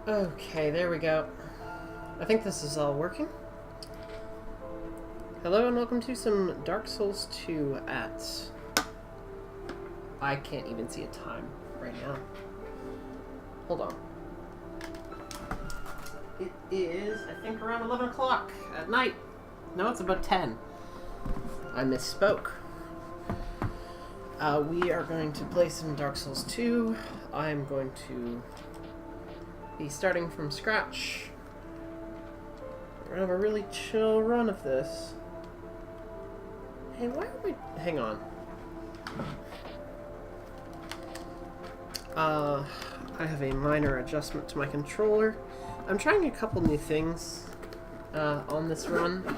Okay, there we go. I think this is all working. Hello and welcome to some Dark Souls 2 at... I can't even see a time right now. Hold on. It is, I think, around 11 o'clock at night. No, it's about 10. I misspoke. We are going to play some Dark Souls 2. I'm going to be starting from scratch. We're gonna have a really chill run of this. Hey, why are we... Hang on. I have a minor adjustment to my controller. I'm trying a couple new things on this run.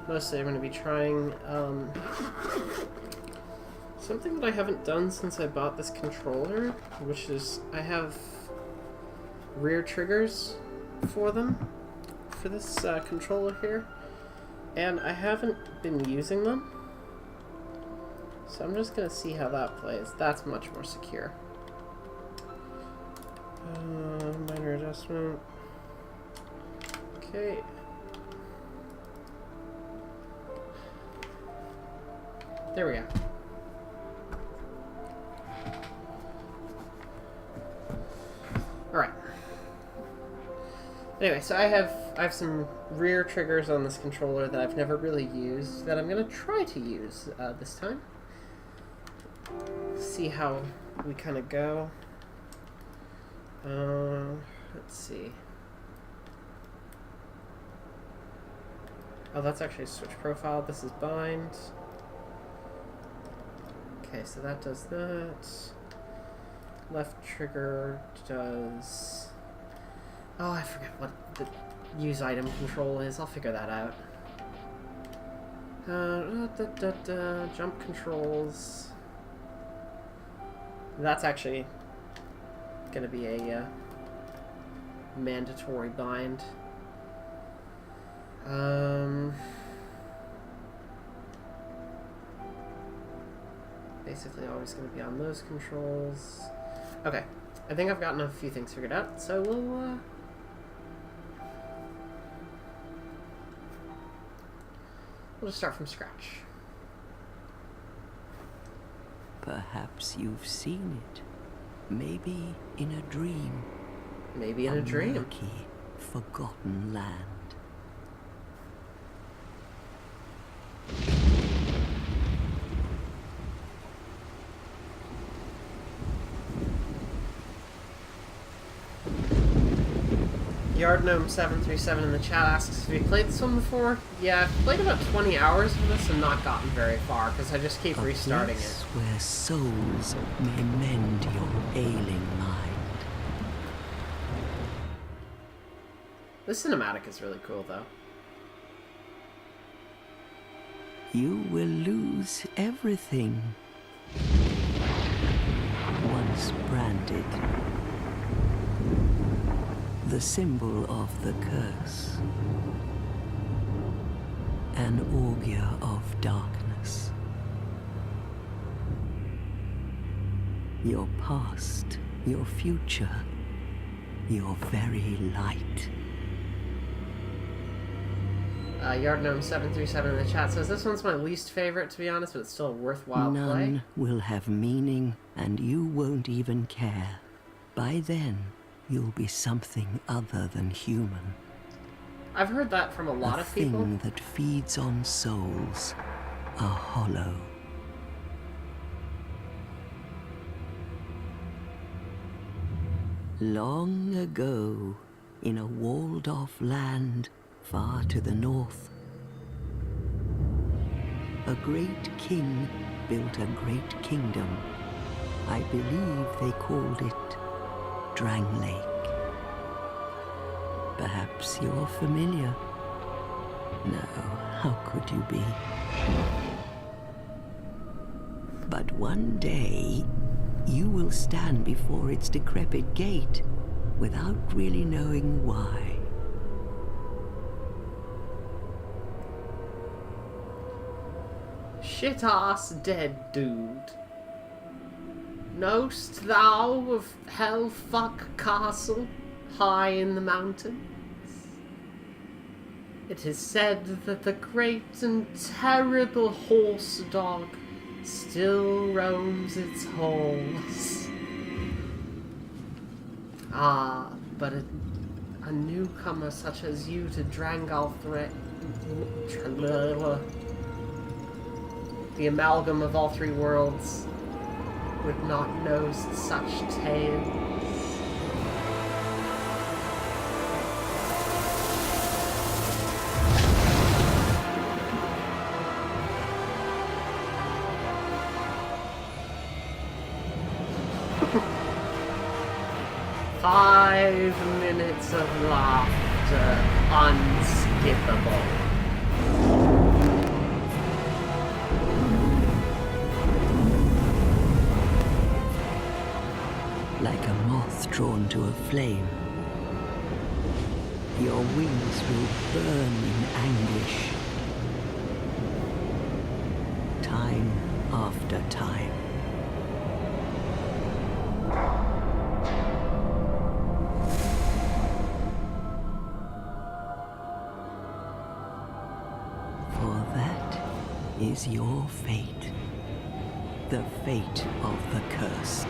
Mostly I'm going to be trying something that I haven't done since I bought this controller, which is I have rear triggers for them, for this controller here, and I haven't been using them. So I'm just going to see how that plays. That's much more secure. Minor adjustment. Okay. There we go. Alright. Anyway, so I have some rear triggers on this controller that I've never really used that I'm going to try to use this time. See how we kind of go. Let's see. Oh, that's actually a switch profile. This is bind. Okay, so that does that. Left trigger does... Oh, I forget what the use item control is. I'll figure that out. Jump controls. That's actually gonna be a mandatory bind. Basically always going to be on those controls. Okay, I think I've gotten a few things figured out, so we'll just start from scratch. Perhaps you've seen it. Maybe in a dream. Maybe in a dream. Murky, forgotten land. Yardgnome737 in the chat asks, have you played this one before? Yeah, I've played about 20 hours of this and not gotten very far, because I just keep restarting it. Where souls may mend your ailing mind. This cinematic is really cool, though. You will lose everything. Once branded. The symbol of the curse. An augur of darkness. Your past, your future, your very light. Yardgnome737 in the chat says, this one's my least favorite, to be honest, but it's still a worthwhile play. None will have meaning, and you won't even care. By then, you'll be something other than human. I've heard that from a lot of people. A thing that feeds on souls, a hollow. Long ago, in a walled-off land far to the north, a great king built a great kingdom. I believe they called it Drang Lake. Perhaps you're familiar. No, how could you be? But one day, you will stand before its decrepit gate without really knowing why. Shit-ass dead dude. Knowst thou of Hellfuck Castle? high in the mountains. It is said that the great and terrible horse dog still roams its halls. Ah, but a newcomer such as you to Drangal the amalgam of all three worlds, would not know such tales. Five minutes of laughter, unskippable. Like a moth drawn to a flame, your wings will burn in anguish, time after time. Is your fate, the fate of the cursed.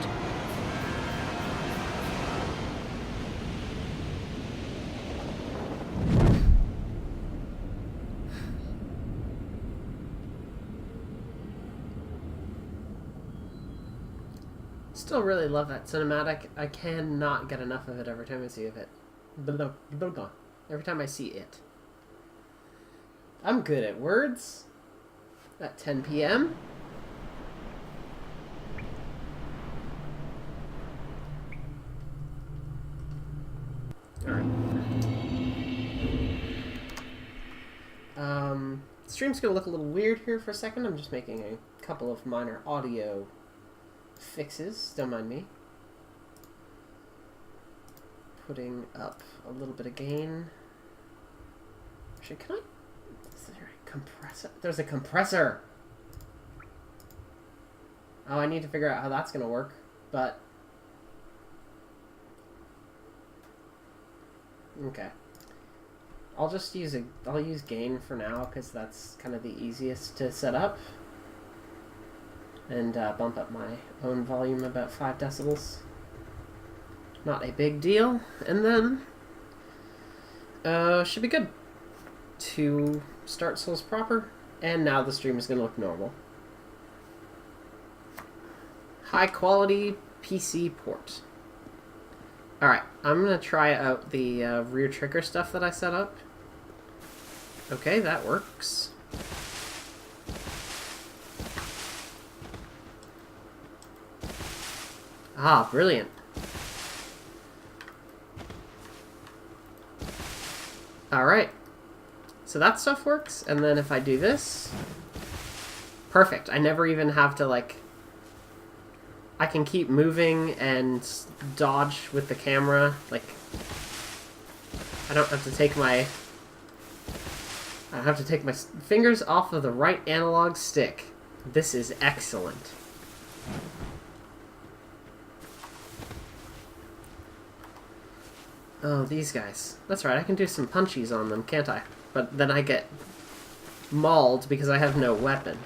Still really love that cinematic. I cannot get enough of it every time I see it. Every time I see it. I'm good at words. At 10 p.m. Alright. Stream's gonna look a little weird here for a second. I'm just making a couple of minor audio fixes. Don't mind me. Putting up a little bit of gain. Actually, can I... Is there a compressor? There's a compressor! Oh, I need to figure out how that's gonna work, but... Okay. I'll just use I'll use gain for now, because that's kind of the easiest to set up. And bump up my own volume about 5 decibels. Not a big deal. And then... should be good to start Souls proper. And now the stream is going to look normal. High quality PC port. Alright, I'm going to try out the rear trigger stuff that I set up. Okay, that works. Ah, brilliant. Alright. So that stuff works, and then if I do this... Perfect. I never even have to, like... I can keep moving and dodge with the camera. Like, I don't have to take my... I have to take my fingers off of the right analog stick. This is excellent. Oh, these guys. That's right, I can do some punchies on them, can't I? But then I get mauled because I have no weapon.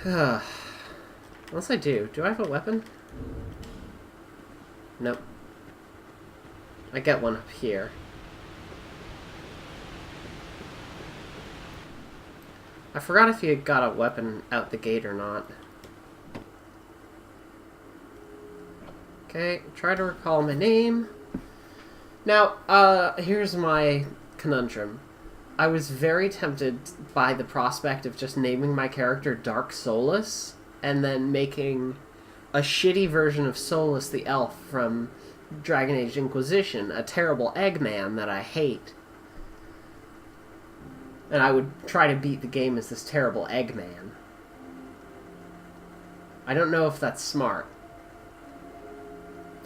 Unless I do. Do I have a weapon? Nope. I get one up here. I forgot if you got a weapon out the gate or not. Okay, try to recall my name. Now, here's my conundrum. I was very tempted by the prospect of just naming my character Dark Solas, and then making a shitty version of Solas the Elf from Dragon Age Inquisition, a terrible Eggman that I hate. And I would try to beat the game as this terrible Eggman. I don't know if that's smart.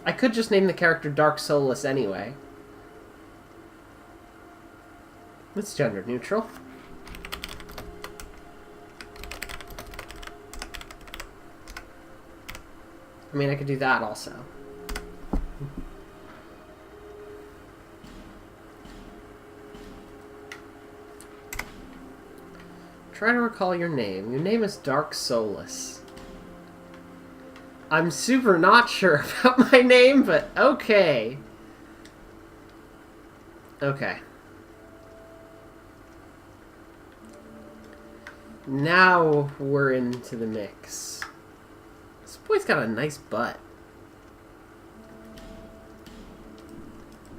I could just name the character Dark Solas anyway. It's gender neutral. I mean, I could do that also. Try to recall your name. Your name is Dark Solas. I'm super not sure about my name, but okay. Okay. Now we're into the mix. This boy's got a nice butt.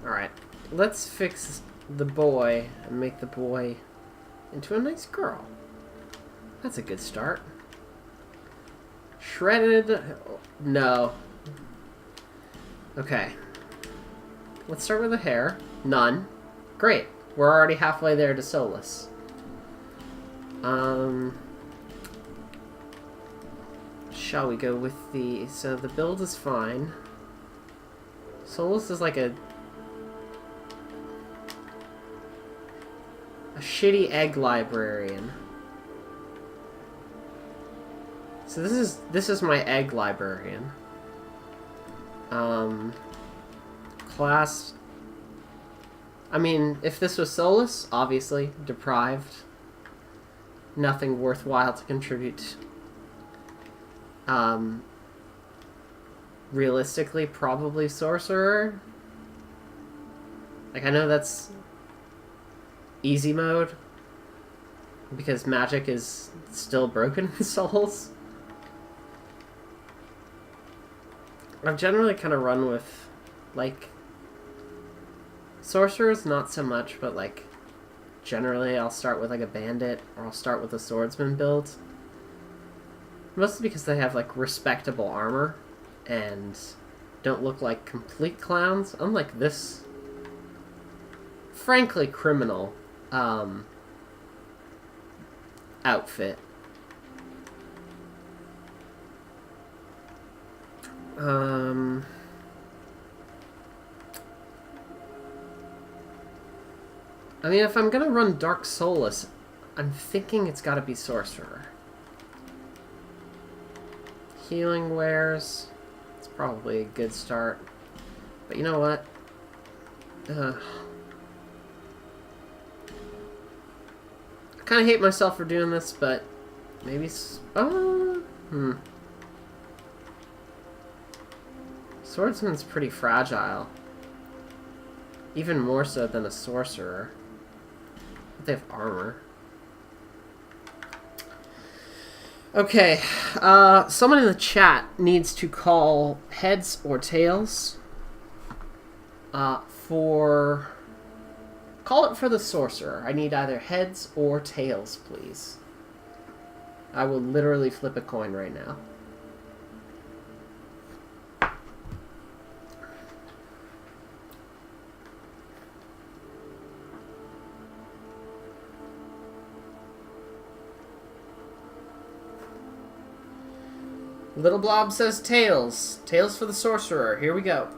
Alright, let's fix the boy and make the boy into a nice girl. That's a good start. Shredded... No. Okay. Let's start with the hair. None. Great. We're already halfway there to Solas. Shall we go with the... So the build is fine. Solas is like a shitty egg librarian. So this is my egg librarian. Class. I mean, if this was Solas, obviously deprived. Nothing worthwhile to contribute. Realistically, probably sorcerer. Like, I know that's easy mode because magic is still broken in Souls. I've generally kind of run with, like, sorcerers, not so much, but, like, generally I'll start with, like, a bandit, or I'll start with a swordsman build. Mostly because they have, like, respectable armor, and don't look like complete clowns, unlike this, frankly, criminal, outfit. I mean, if I'm gonna run Dark Solas, I'm thinking it's gotta be Sorcerer. Healing wares, it's probably a good start. But you know what? I kinda hate myself for doing this, but maybe... Swordsman's pretty fragile. Even more so than a sorcerer. But they have armor. Okay, someone in the chat needs to call heads or tails. Call it for the sorcerer. I need either heads or tails, please. I will literally flip a coin right now. Little Blob says tails. Tails for the sorcerer. Here we go.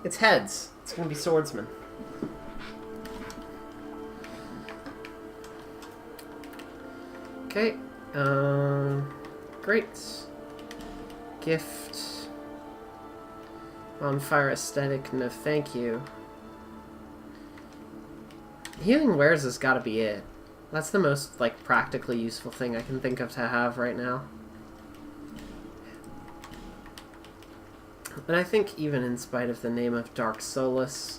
It's heads. It's going to be swordsman. Okay. Great. Gift. Bonfire aesthetic. No, thank you. Healing wares has got to be it. That's the most, like, practically useful thing I can think of to have right now. And I think even in spite of the name of Dark Solas,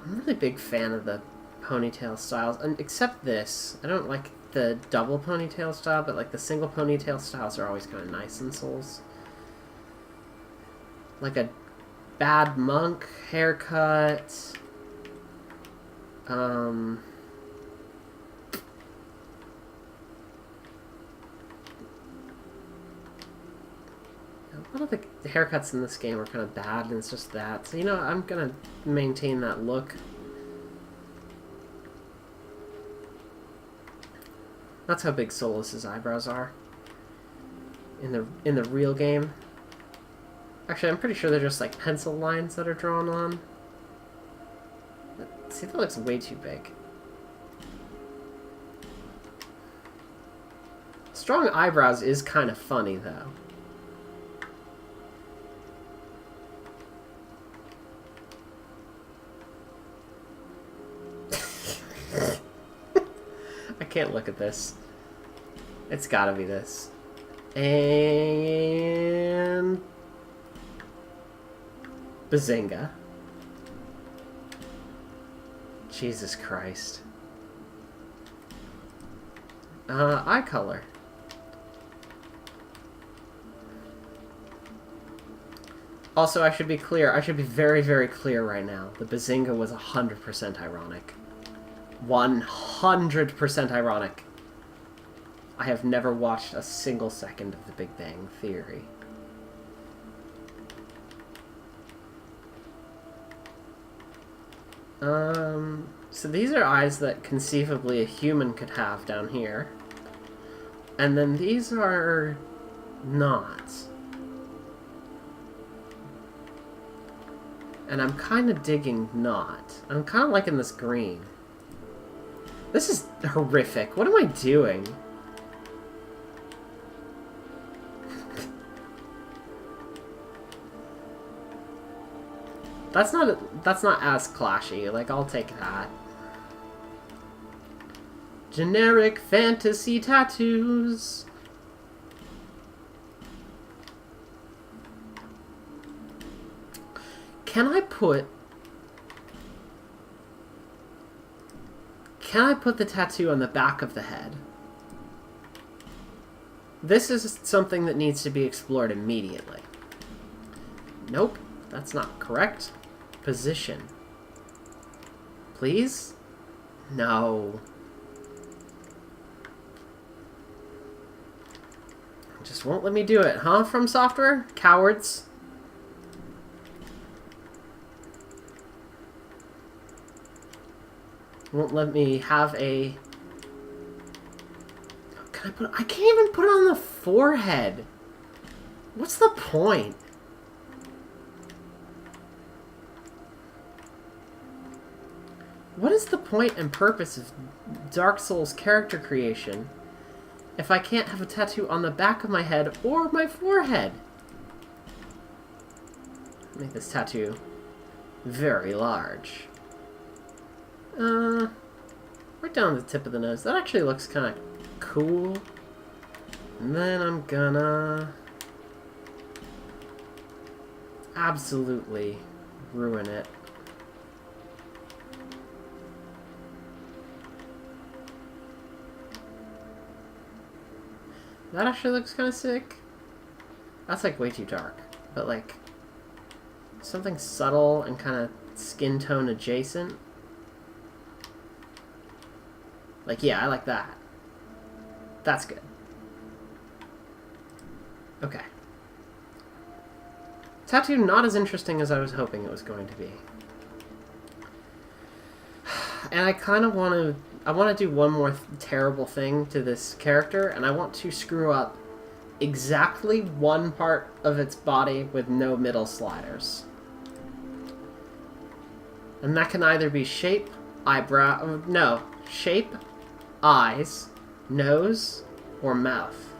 I'm a really big fan of the ponytail styles. And except this. I don't like the double ponytail style, but, like, the single ponytail styles are always kind of nice in Souls. Like a bad monk haircut. A lot of the haircuts in this game are kind of bad, and it's just that. So, you know, I'm gonna maintain that look. That's how big Solas' eyebrows are. In the real game. Actually, I'm pretty sure they're just like pencil lines that are drawn on. See, that looks way too big. Strong eyebrows is kind of funny, though. can't look at this. It's gotta be this. And... Bazinga. Jesus Christ. Eye color. Also, I should be clear. I should be very, very clear right now. The Bazinga was 100% ironic. 100% ironic. I have never watched a single second of The Big Bang Theory. So these are eyes that conceivably a human could have down here. And then these are not. And I'm kind of digging not. I'm kind of liking this green. This is horrific. What am I doing? That's not as clashy. Like, I'll take that. Generic fantasy tattoos. Can I put the tattoo on the back of the head? This is something that needs to be explored immediately. Nope, that's not correct. Position. Please? No. Just won't let me do it, huh, From Software? Cowards. Won't let me have a... Can I put... I can't even put it on the forehead. What's the point? What is the point and purpose of Dark Souls character creation if I can't have a tattoo on the back of my head or my forehead? Make this tattoo very large. Right down the tip of the nose. That actually looks kind of cool. And then I'm gonna absolutely ruin it. That actually looks kind of sick. That's like way too dark. But like something subtle and kind of skin tone adjacent. Like, yeah, I like that. That's good. Okay. Tattoo not as interesting as I was hoping it was going to be. And I kind of want to... I want to do one more terrible thing to this character, and I want to screw up exactly one part of its body with no middle sliders. And that can either be shape, eyebrow... No. Shape, eyes, nose, or mouth.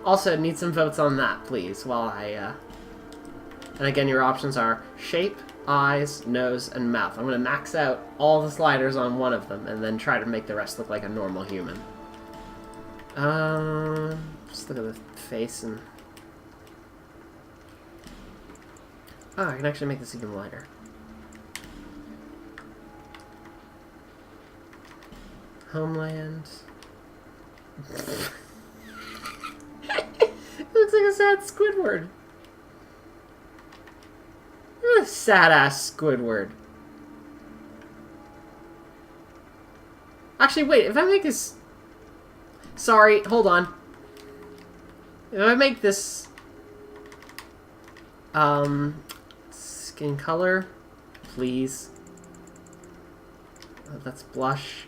Also, need some votes on that, please, while I, And again, your options are shape, eyes, nose, and mouth. I'm going to max out all the sliders on one of them, and then try to make the rest look like a normal human. Just look at the face and... Oh, I can actually make this even lighter. Homeland. It looks like a sad Squidward. A sad-ass Squidward. Actually, wait, if I make this... Sorry, hold on. If I make this... Skin color, please. That's blush.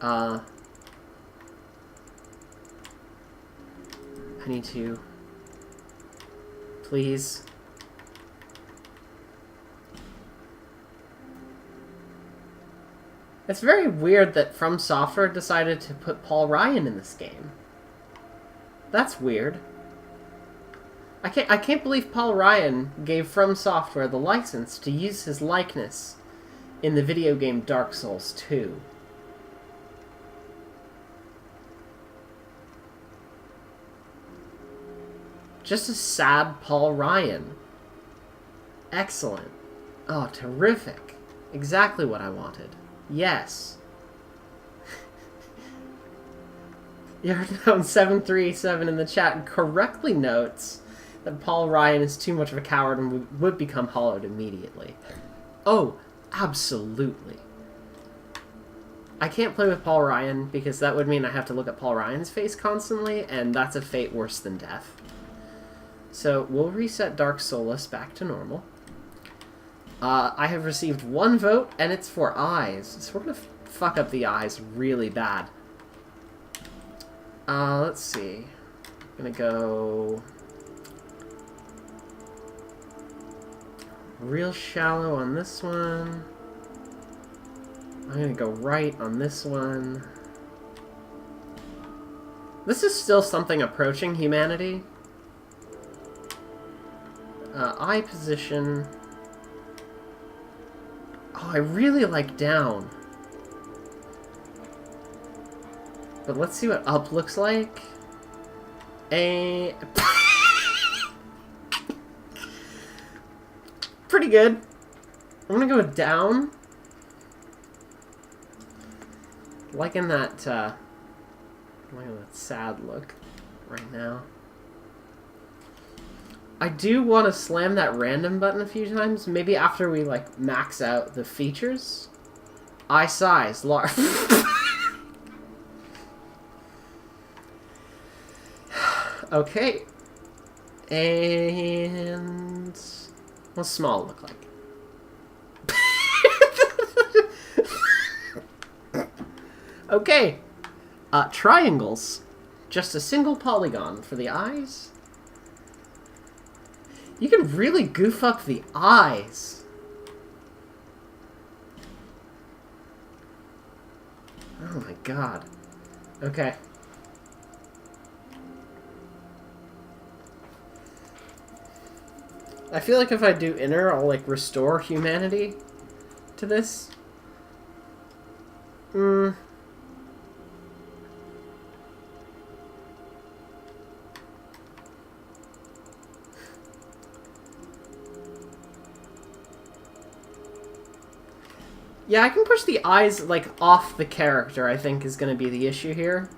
I need to... Please. It's very weird that From Software decided to put Paul Ryan in this game. That's weird. I can't believe Paul Ryan gave From Software the license to use his likeness in the video game Dark Souls 2. Just a sad Paul Ryan. Excellent. Oh, terrific. Exactly what I wanted. Yes. Yarknown737 in the chat correctly notes that Paul Ryan is too much of a coward and would become hollowed immediately. Oh, absolutely. I can't play with Paul Ryan because that would mean I have to look at Paul Ryan's face constantly, and that's a fate worse than death. So we'll reset Dark Solas back to normal. I have received 1 vote, and it's for eyes. So we're going to fuck up the eyes really bad. Let's see. I'm going to go real shallow on this one. I'm going to go right on this one. This is still something approaching humanity. Eye position. Oh, I really like down. But let's see what up looks like. Pretty good. I'm gonna go with down. Liking that sad look right now. I do want to slam that random button a few times. Maybe after we, like, max out the features. Eye size, large. Okay. And what's small look like? Okay. Triangles. Just a single polygon for the eyes. You can really goof up the eyes. Oh my god. Okay. I feel like if I do inner, I'll, like, restore humanity to this. Yeah, I can push the eyes, like, off the character, I think, is going to be the issue here.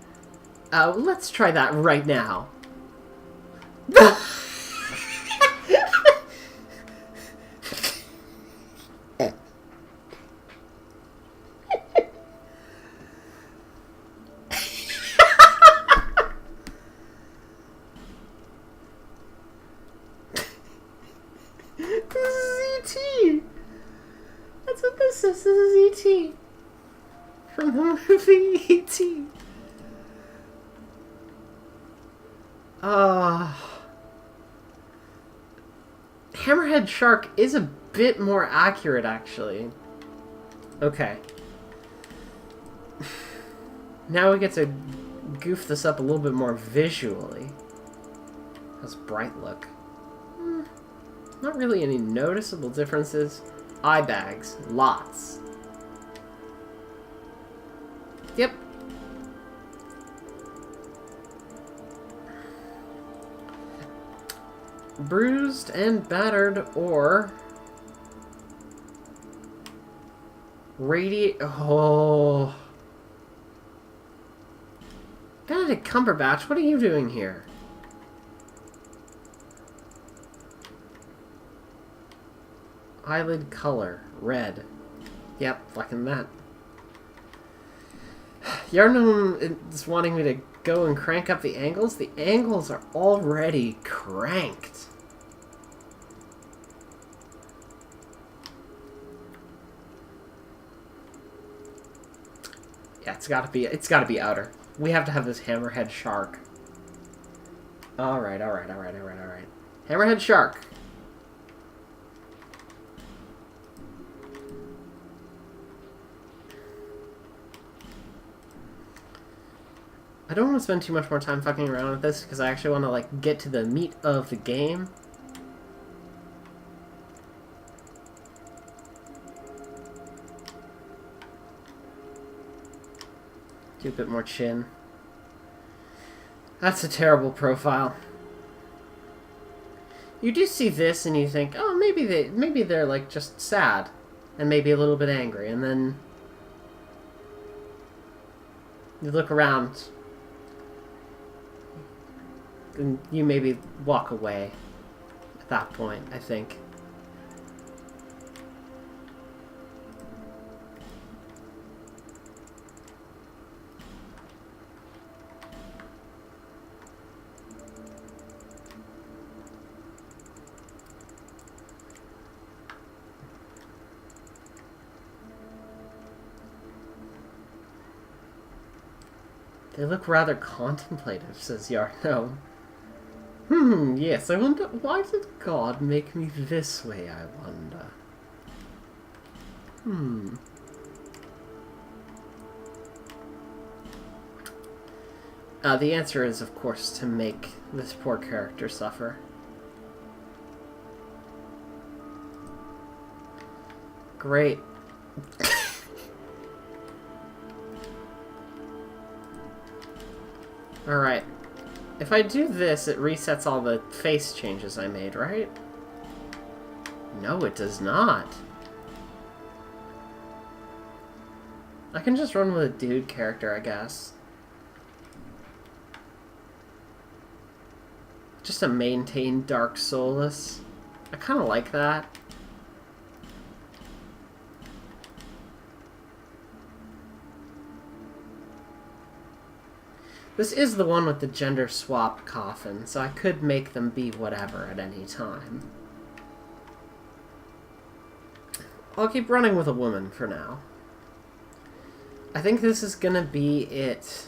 Let's try that right now. This is E.T. from the movie E.T. Hammerhead Shark is a bit more accurate, actually. Okay. Now we get to goof this up a little bit more visually. How's bright look? Not really any noticeable differences. Eye bags. Lots. Yep. Bruised and battered or Oh. Benedict Cumberbatch, what are you doing here? Eyelid color. Red. Yep, fucking that. Yarnum is wanting me to go and crank up the angles. The angles are already cranked. Yeah, it's gotta be outer. We have to have this hammerhead shark. Alright. Hammerhead shark. I don't want to spend too much more time fucking around with this because I actually want to, like, get to the meat of the game. Do a bit more chin. That's a terrible profile. You do see this and you think, oh, maybe they're like just sad and maybe a little bit angry, and then you look around and you maybe walk away at that point, I think. They look rather contemplative, says Yarno. Yes, I wonder, why did God make me this way, I wonder? The answer is, of course, to make this poor character suffer. Great. Alright. If I do this, it resets all the face changes I made, right? No, it does not. I can just run with a dude character, I guess. Just to maintain Dark Solas. I kind of like that. This is the one with the gender swap coffin, so I could make them be whatever at any time. I'll keep running with a woman for now. I think this is gonna be it.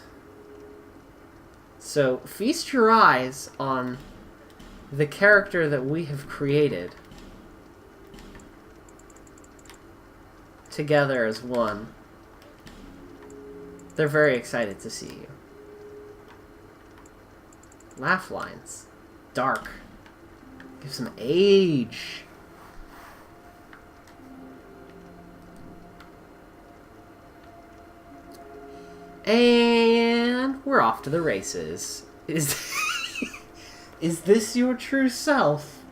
So, feast your eyes on the character that we have created together as one. They're very excited to see you. Laugh lines. Dark. Give some age. And we're off to the races. Is this your true self?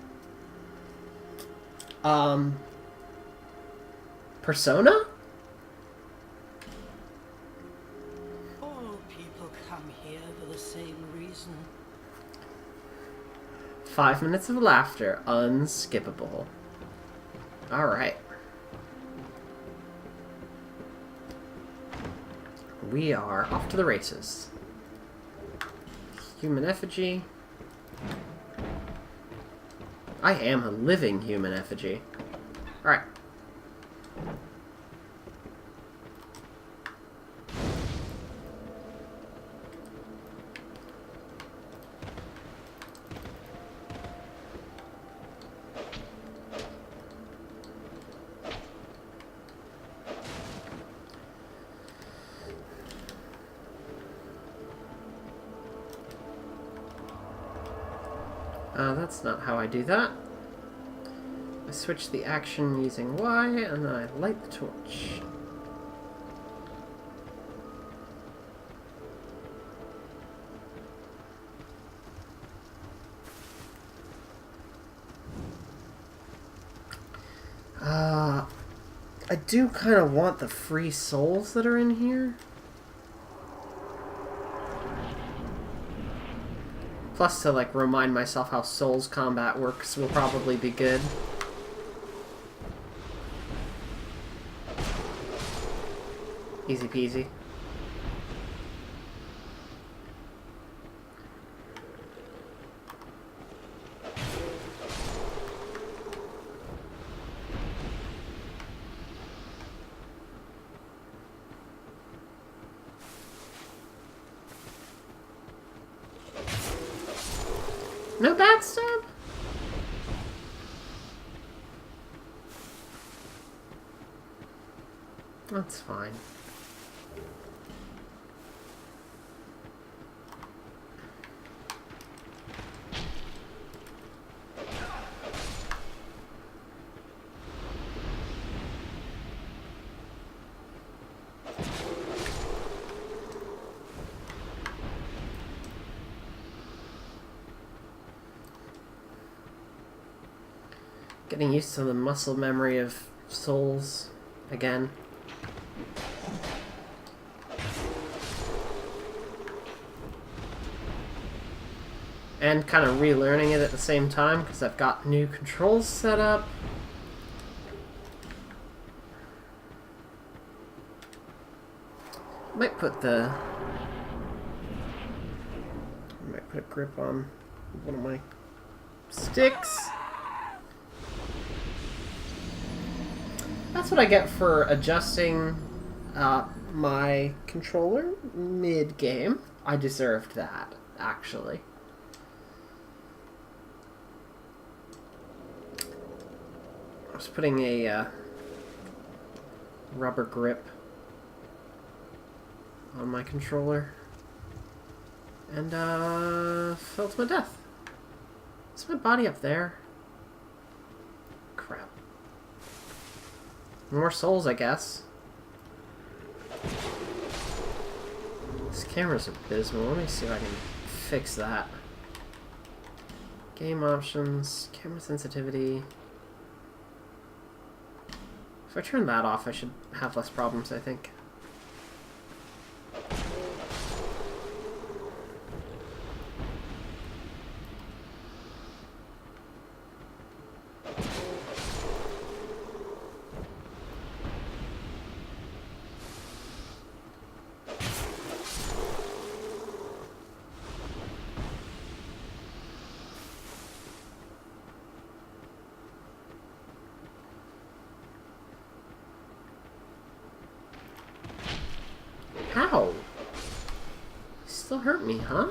Persona? All people come here for the same reason. 5 minutes of laughter. Unskippable. Alright. We are off to the races. Human effigy. I am a living human effigy. Alright. That's not how I do that. I switch the action using Y, and then I light the torch. I do kind of want the free souls that are in here. Plus, to like remind myself how Souls combat works will probably be good. Easy peasy. No backstab? That's fine. Getting used to the muscle memory of Souls again. And kind of relearning it at the same time because I've got new controls set up. Might put a grip on one of my sticks. That's what I get for adjusting my controller mid-game. I deserved that, actually. I was putting a rubber grip on my controller and fell to my death. Is my body up there? Crap. More souls, I guess. This camera's abysmal. Let me see if I can fix that. Game options, camera sensitivity. If I turn that off, I should have less problems, I think. How? Still hurt me, huh?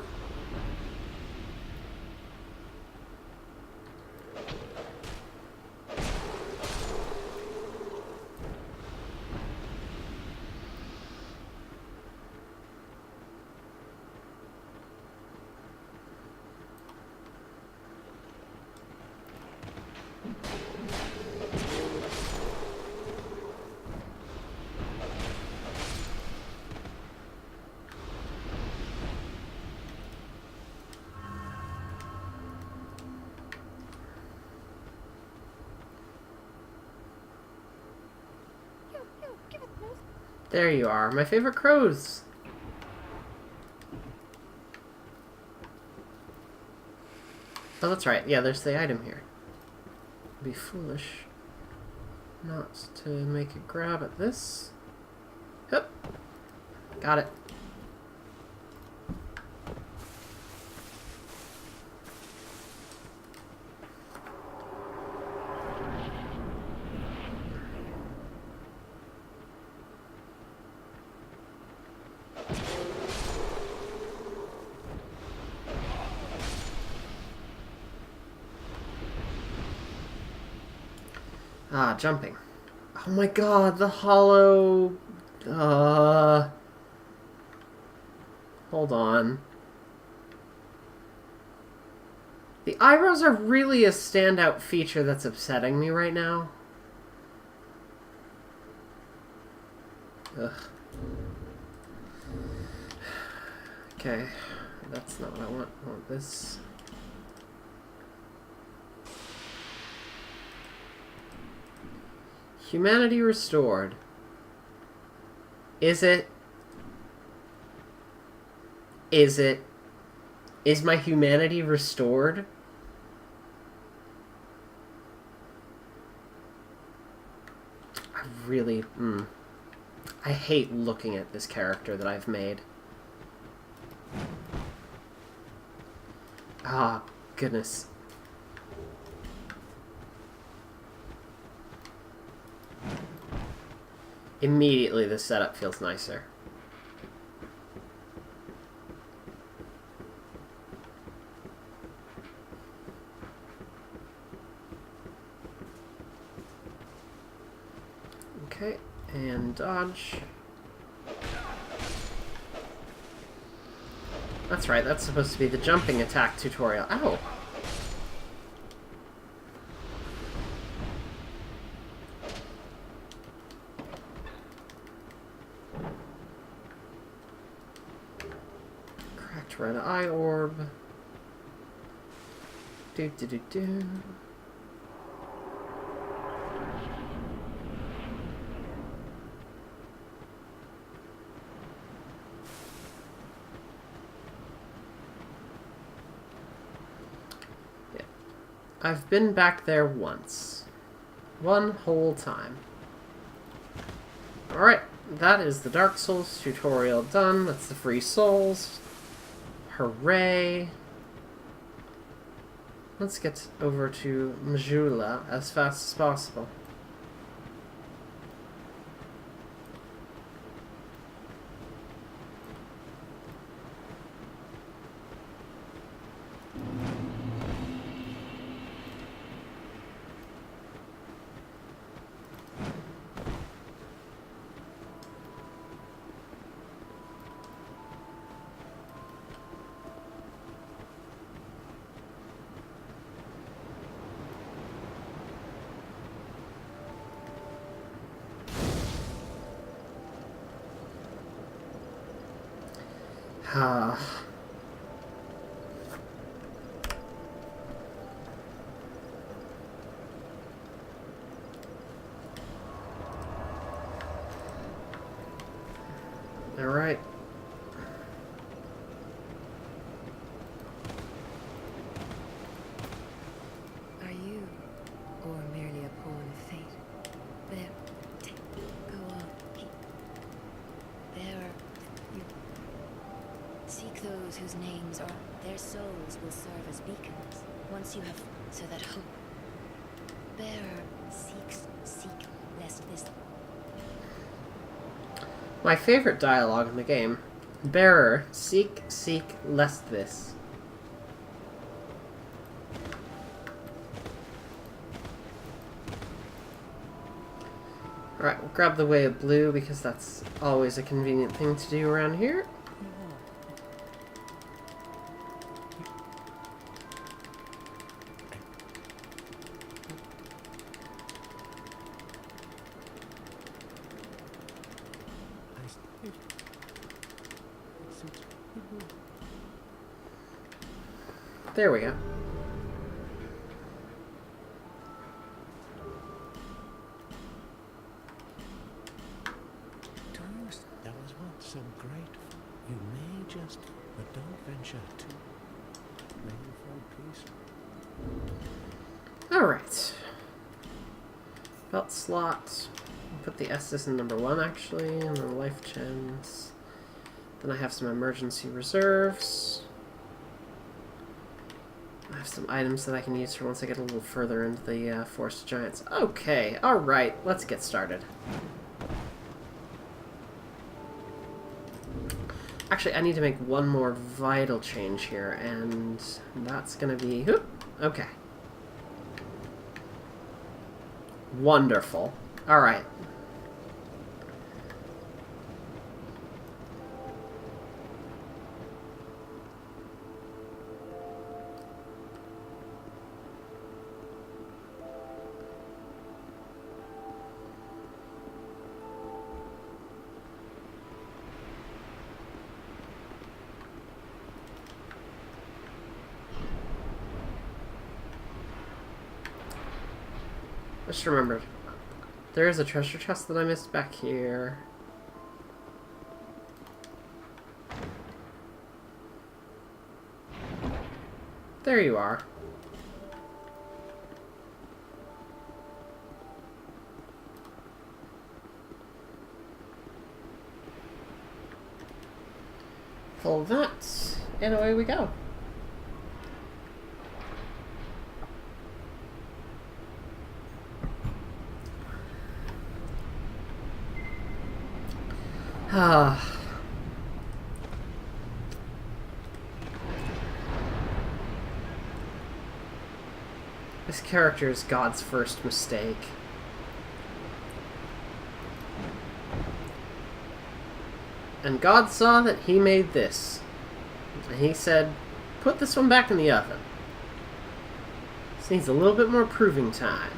There you are, my favorite crows. Oh, that's right. Yeah, there's the item here. It'd be foolish not to make a grab at this. Hup. Got it. Ah, jumping. Oh my god, the hollow... Hold on. The eyebrows are really a standout feature that's upsetting me right now. Ugh. Okay, that's not what I want. I want this. Humanity restored. Is it? Is it? Is my humanity restored? I really... I hate looking at this character that I've made. Ah, goodness. Immediately, the setup feels nicer. Okay, and dodge. That's right, that's supposed to be the jumping attack tutorial. Ow! Red eye orb. Do. I've been back there once. One whole time. Alright, that is the Dark Souls tutorial done. That's the free souls. Hooray. Let's get over to Majula as fast as possible. Alright. Are you, or merely a pawn of fate? There, go on. There are you. Seek those whose names are. Their souls will serve as beacons. Once you have, so that hope. Bearer seek, lest this. My favorite dialogue in the game. Bearer, seek, lest this. Alright, we'll grab the Way of Blue because that's always a convenient thing to do around here. There we go. That was once so great. You may just, but don't venture too. May you find peace. Alright. Belt slot. I'll put the Estus in number 1 actually, and then life gems. Then I have some emergency reserves. I have some items that I can use for once I get a little further into the Forest of Giants. Okay, alright, let's get started. Actually, I need to make one more vital change here, and that's gonna be... Whoop, okay. Wonderful. Alright. Just remembered. There is a treasure chest that I missed back here. There you are. Follow that, and away we go. This character is God's first mistake. And God saw that he made this. And he said, put this one back in the oven. This needs a little bit more proving time.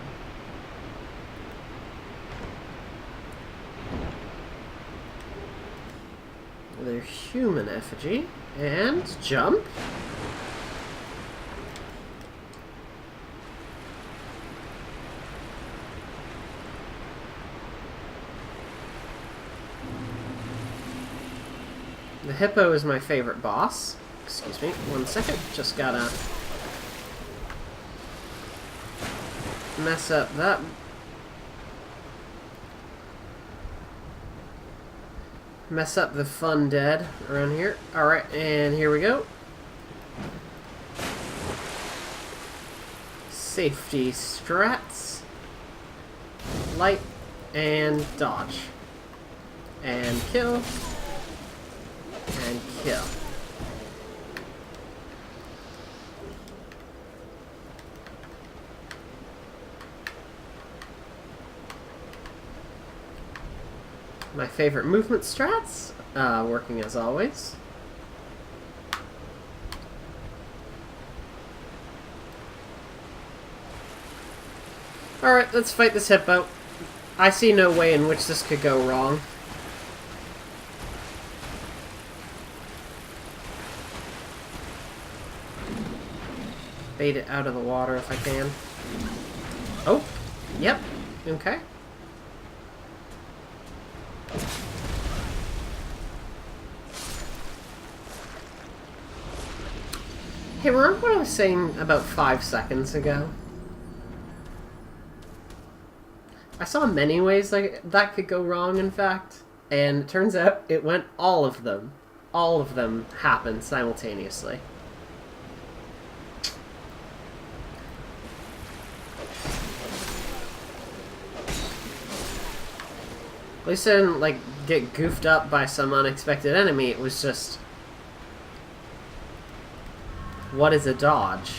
Another human effigy. And jump. The hippo is my favorite boss. Excuse me, 1 second. Just gotta mess up that. Mess up the fun dead around here. Alright, and here we go. Safety strats. Light and dodge. And kill. And kill. My favorite movement strats, working as always. Alright, let's fight this hippo. I see no way in which this could go wrong. Bait it out of the water if I can. Oh, yep, okay. Hey, remember what I was saying about 5 seconds ago? I saw many ways that could go wrong, in fact. And it turns out it went all of them. All of them happened simultaneously. At least I didn't, like, get goofed up by some unexpected enemy. It was just... what is a dodge?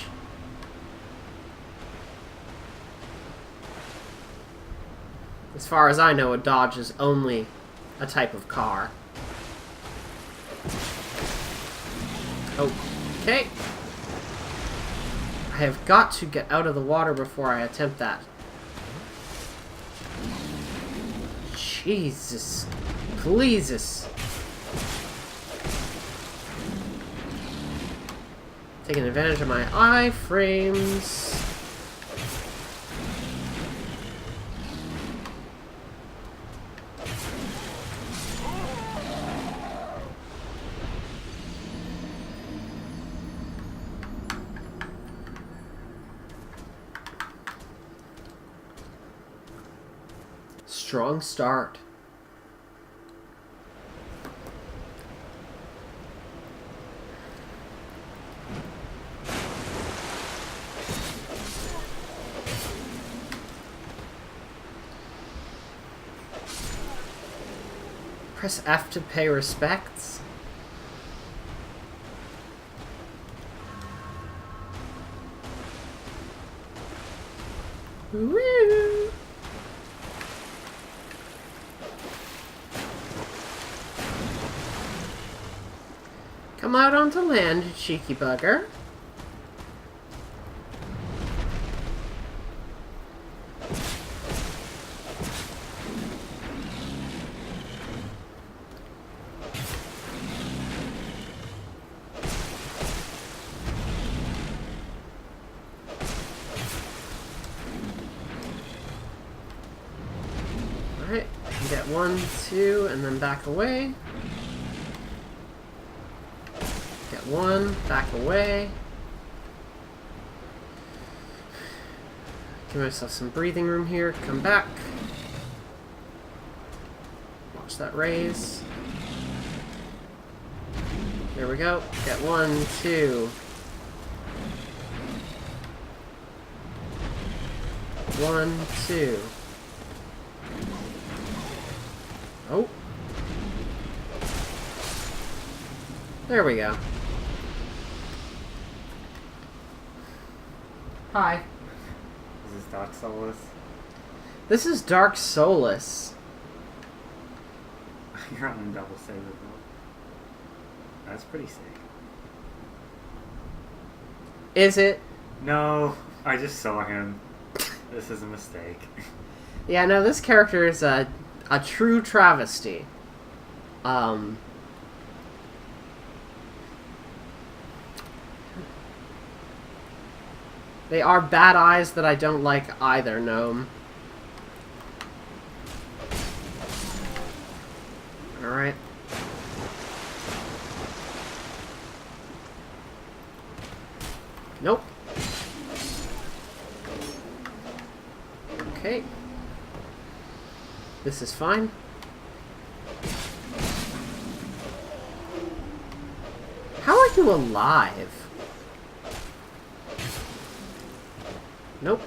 As far as I know, a dodge is only a type of car. Okay. I have got to get out of the water before I attempt that. Jesus. Pleases. Taking advantage of my iframes. Strong start. Press F to pay respects. Woo! Come out onto land, you cheeky bugger. Alright, get 1, 2, and then back away. Get 1, back away. Give myself some breathing room here, come back. Watch that raise. There we go. Get 1, 2. 1, 2. Oh. There we go. Hi. Is this Dark Solas? This is Dark Solas. You're on double save as well. That's pretty sick. Is it? No, I just saw him. This is a mistake. Yeah, no, this character is a true travesty. They are bad eyes that I don't like either, Gnome. Alright. Nope. Okay. This is fine. How are you alive? Nope.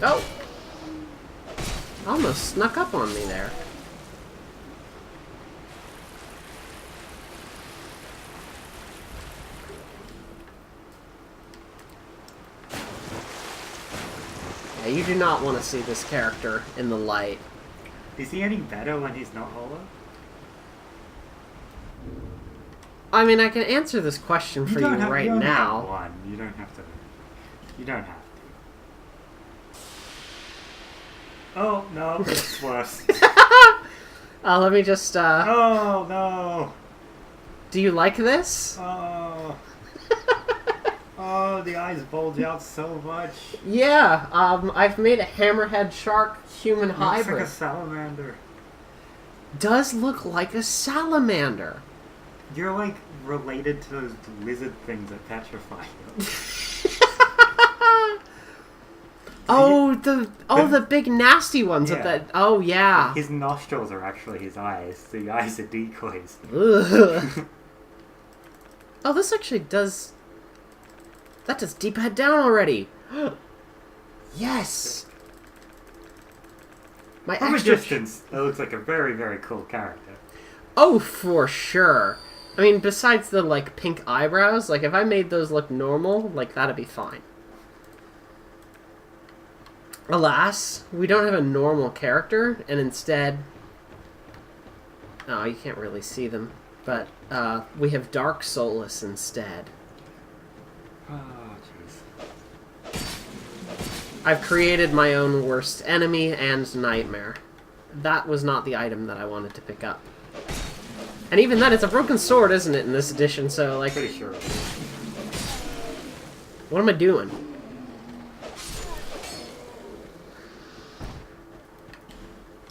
Oh! Almost snuck up on me there. Yeah, you do not want to see this character in the light. Is he any better when he's not Holo? I mean, I can answer this question for you right now. Have one. You don't have to. You don't have to. Oh no, it's worse. Let me just. Oh no. Do you like this? Oh. Oh, the eyes bulge out so much. Yeah. I've made a hammerhead shark human hybrid. Looks like a salamander. Does look like a salamander. You're like related to those lizard things that petrify you. The big nasty ones. Yeah. That. Oh yeah. His nostrils are actually his eyes. The eyes are decoys. Ugh. Oh, this actually does. That does deep head down already. Yes. My From a extra distance, that looks like a very, very cool character. Oh, for sure. I mean, besides the, like, pink eyebrows, like, if I made those look normal, like, that'd be fine. Alas, we don't have a normal character, and instead... Oh, you can't really see them. But, we have Dark Solas instead. Oh, jeez. I've created my own worst enemy and nightmare. That was not the item that I wanted to pick up. And even then, it's a broken sword, isn't it, in this edition, so, like... Pretty sure. What am I doing?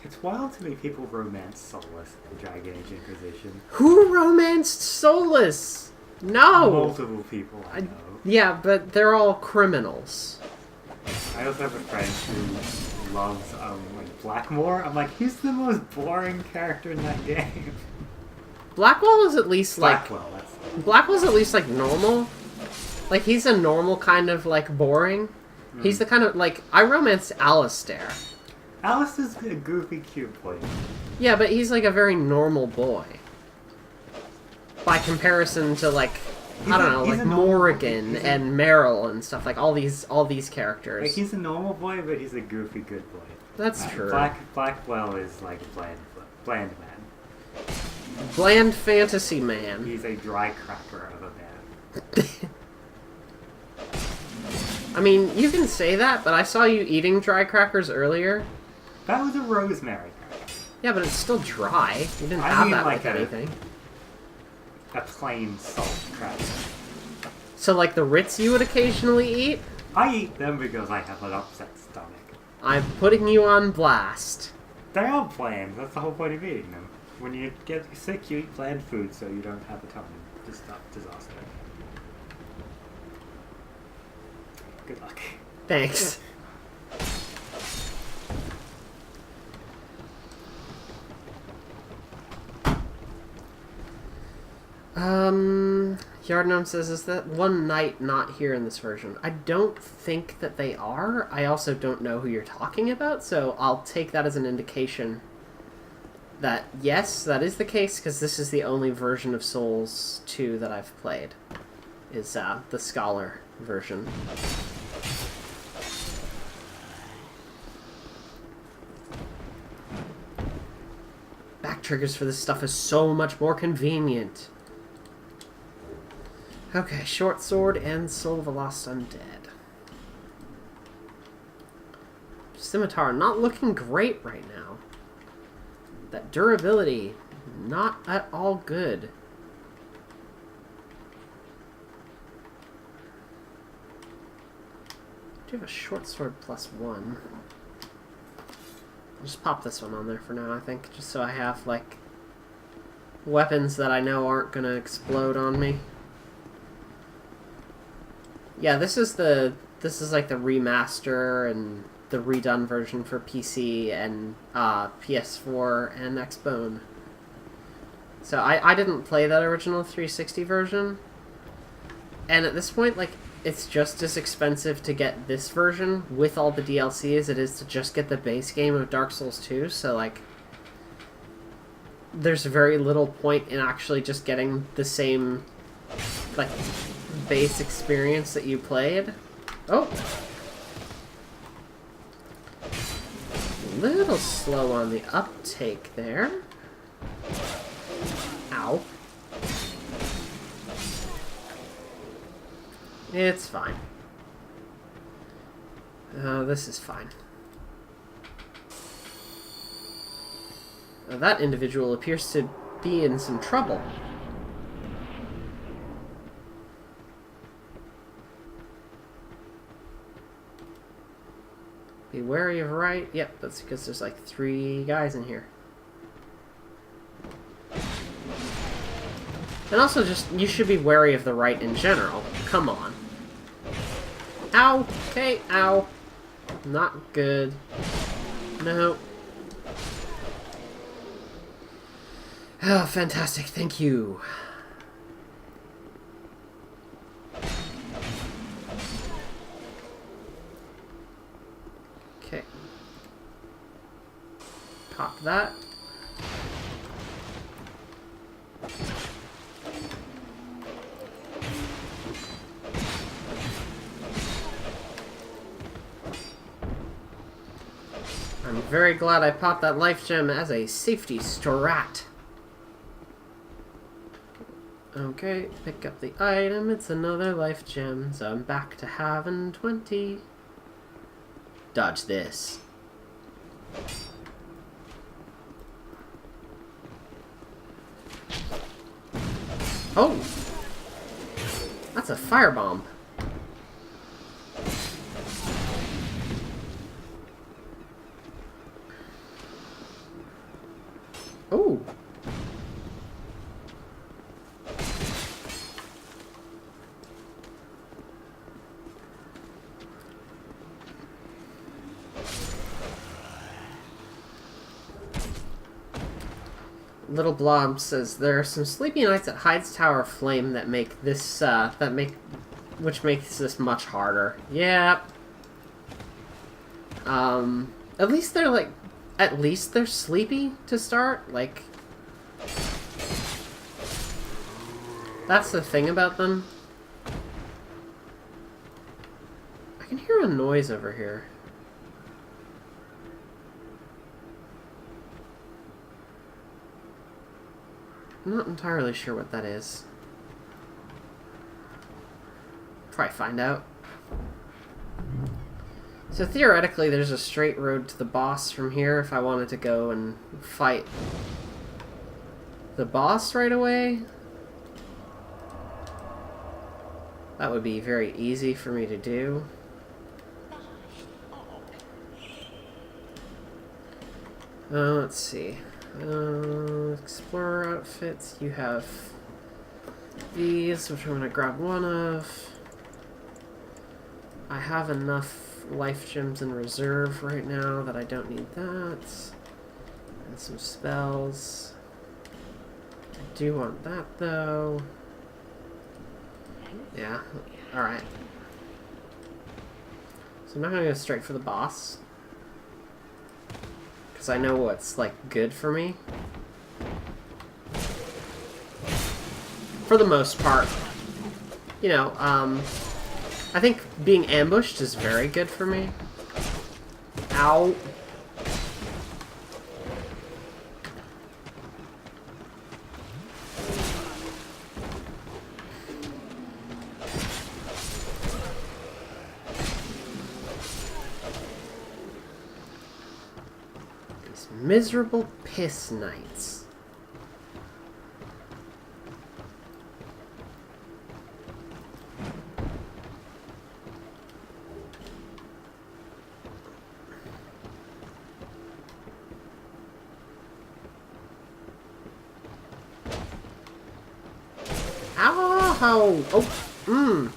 It's wild to me people romance Solas in the Dragon Age Inquisition. Who romanced Solas? No! Multiple people I know. Yeah, but they're all criminals. I also have a friend who loves, like, Blackmore. I'm like, he's the most boring character in that game. Blackwell is at least, like... Blackwell's at least, like, normal. Like, he's a normal kind of, like, boring. He's the kind of, like... I romanced Alistair. Alistair's a goofy, cute boy. Yeah, but he's, like, a very normal boy. By comparison to, like... I don't know, like Morrigan and Meryl and stuff, like all these characters. Like, he's a normal boy, but he's a goofy, good boy. That's true. Blackwell is like a bland man. Bland fantasy man. He's a dry cracker of a man. I mean, you can say that, but I saw you eating dry crackers earlier. That was a rosemary cracker. Yeah, but it's still dry. You didn't have that like with anything. A plain salt cracker. So, like the Ritz you would occasionally eat? I eat them because I have an upset stomach. I'm putting you on blast. They are bland. That's the whole point of eating them. When you get sick, you eat bland food so you don't have a tummy disaster. Good luck. Thanks. Yardnome says, is that one knight not here in this version? I don't think that they are. I also don't know who you're talking about, so I'll take that as an indication that, yes, that is the case, because this is the only version of Souls 2 that I've played, is the Scholar version. Back triggers for this stuff is so much more convenient. Okay, Short Sword and Soul of a Lost Undead. Scimitar not looking great right now. That durability, not at all good. Do you have a Short Sword +1? I'll just pop this one on there for now, I think, just so I have, like, weapons that I know aren't gonna explode on me. Yeah, this is like the remaster and the redone version for PC and PS4 and Xbone. So I didn't play that original 360 version. And at this point, like, it's just as expensive to get this version with all the DLC as it is to just get the base game of Dark Souls 2, so, like, there's very little point in actually just getting the same, like, base experience that you played. Oh! A little slow on the uptake there. Ow. It's fine. This is fine. That individual appears to be in some trouble. Be wary of right. Yep, that's because there's like 3 guys in here. And also just, you should be wary of the right in general. Come on. Ow! Okay, ow. Not good. No. Oh, fantastic. Thank you. Okay. Pop that. I'm very glad I popped that life gem as a safety strat. Okay, pick up the item. It's another life gem, so I'm back to having 20. Dodge this. Oh! That's a firebomb. Oh! Little Blob says there are some sleepy nights at Hyde's Tower Flame that make this which makes this much harder. Yeah. At least they're sleepy to start. Like, that's the thing about them. I can hear a noise over here. I'm not entirely sure what that is. Probably find out. So theoretically, there's a straight road to the boss from here if I wanted to go and fight the boss right away. That would be very easy for me to do. Let's see. Explorer outfits. You have these, which I'm going to grab one of. I have enough life gems in reserve right now that I don't need that. And some spells. I do want that though. Yeah, alright. So I'm not going to go straight for the boss. Because I know what's, like, good for me. For the most part. You know, I think being ambushed is very good for me. Ow. Miserable piss nights. Ow! Oh!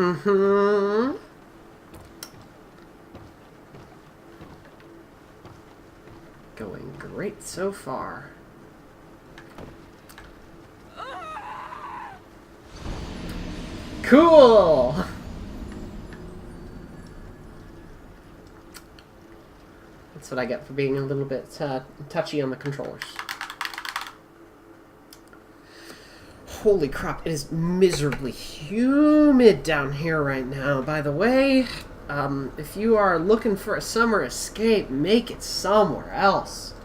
Mm-hmm. Going great so far. Cool! That's what I get for being a little bit touchy on the controllers. Holy crap, it is miserably humid down here right now. By the way, if you are looking for a summer escape, make it somewhere else.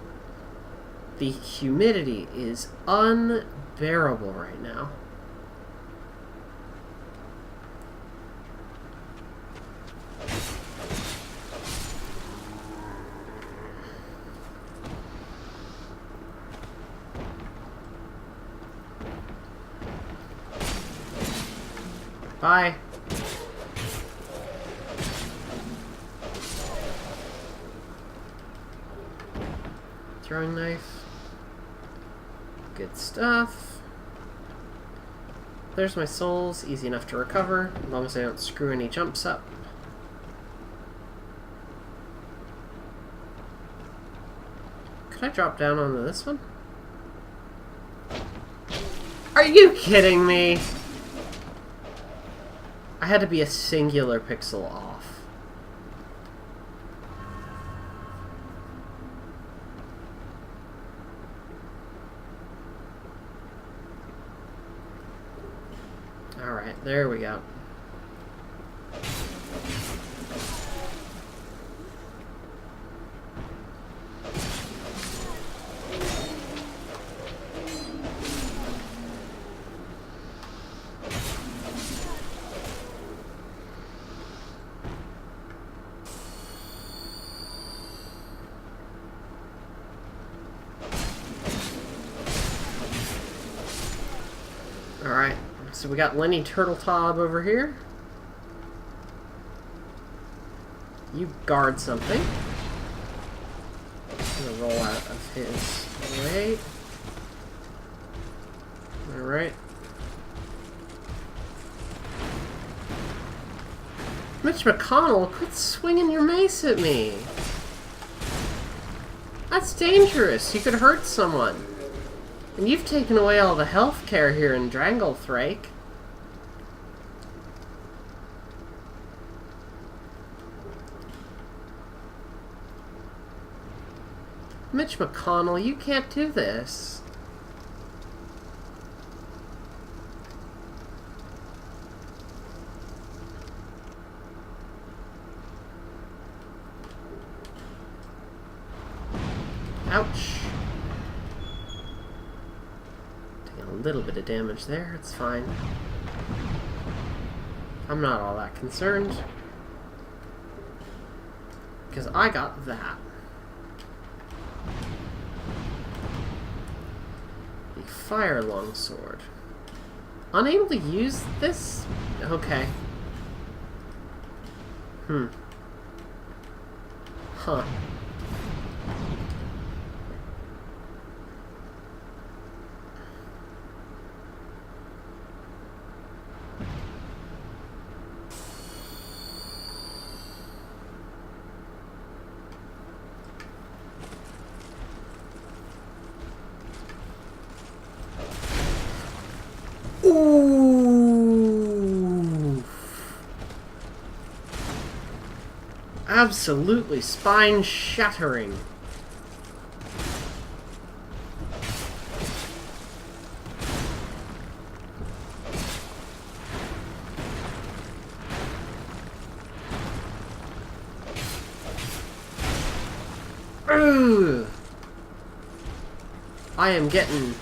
The humidity is unbearable right now. Bye. Throwing knife. Good stuff. There's my souls. Easy enough to recover, as long as I don't screw any jumps up. Could I drop down onto this one? Are you kidding me? I had to be a singular pixel off. Alright, there we go. Alright, so we got Lenny Turtletaub over here. You guard something. I'm gonna roll out of his way. Alright. Mitch McConnell, quit swinging your mace at me. That's dangerous. You could hurt someone. And you've taken away all the health care here in Dranglethrake. Mitch McConnell, you can't do this. Ouch. Taking a little bit of damage there, it's fine. I'm not all that concerned. Because I got that. The fire longsword. Unable to use this? Okay. Huh. Ooh. Absolutely spine-shattering. Ooh. I am getting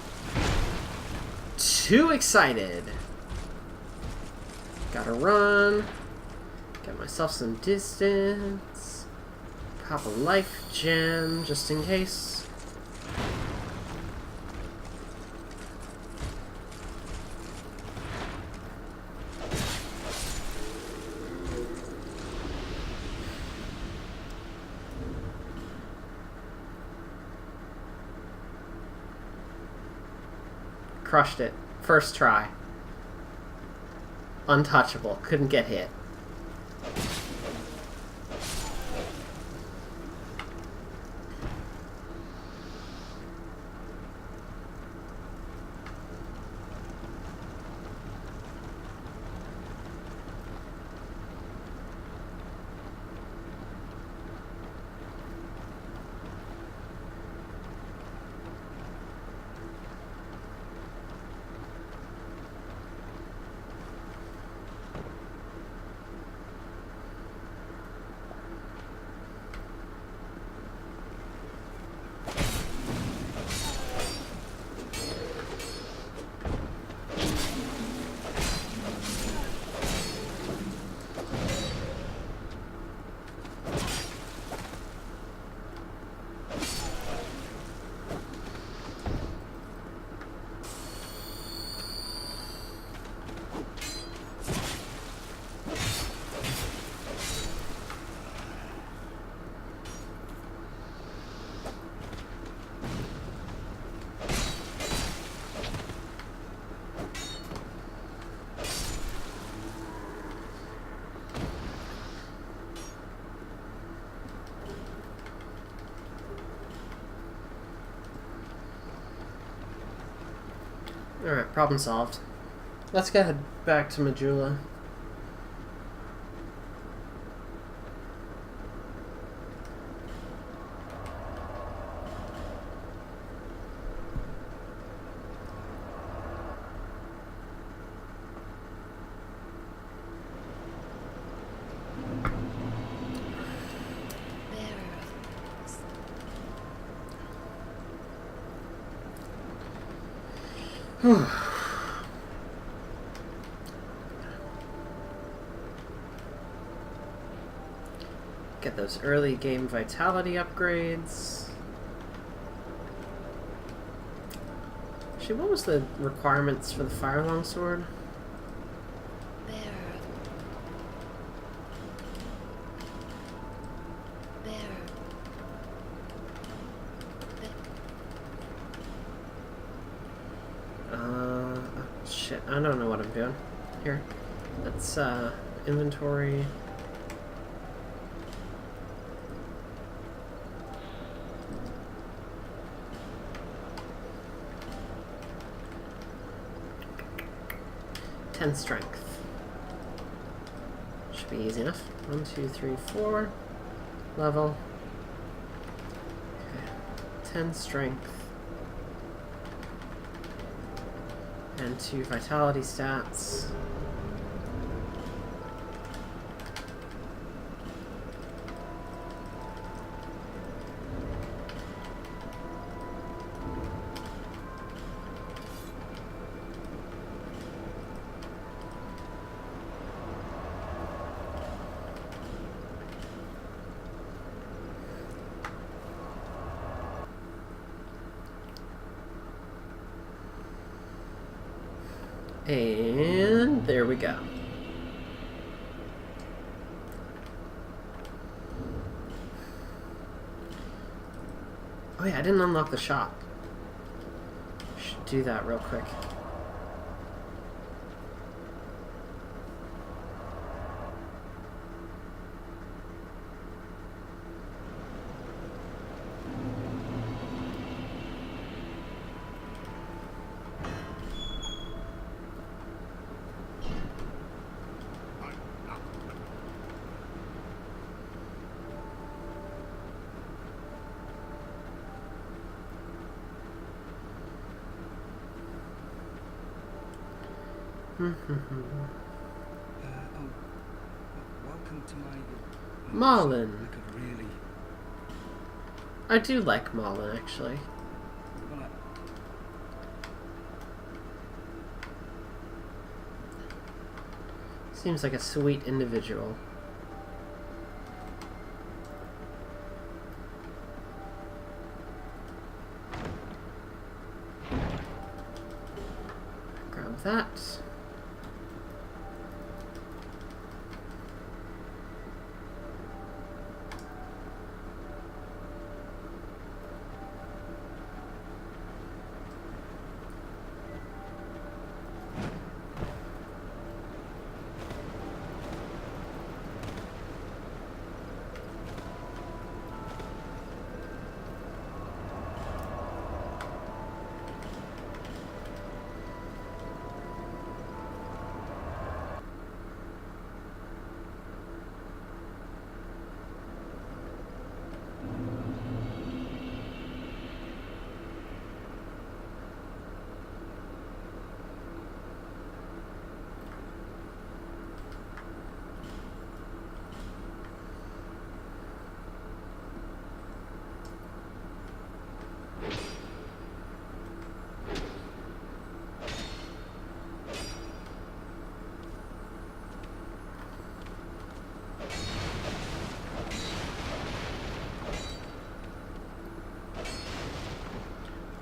too excited. Gotta run. Get myself some distance. Pop a life gem just in case. Crushed it. First try. Untouchable. Couldn't get hit. Alright, problem solved. Let's go head back to Majula. Whew. Get those early game vitality upgrades. Actually, what was the requirements for the fire longsword? Shit, I don't know what I'm doing. Here. Let's, inventory. Strength. Should be easy enough. 1, 2, 3, 4. Level. Okay. 10 strength. And 2 vitality stats. And there we go. Oh yeah, I didn't unlock the shop. Should do that real quick. Welcome to my... Marlin. I could really... I do like Marlin, actually. Well, Seems like a sweet individual. Grab that.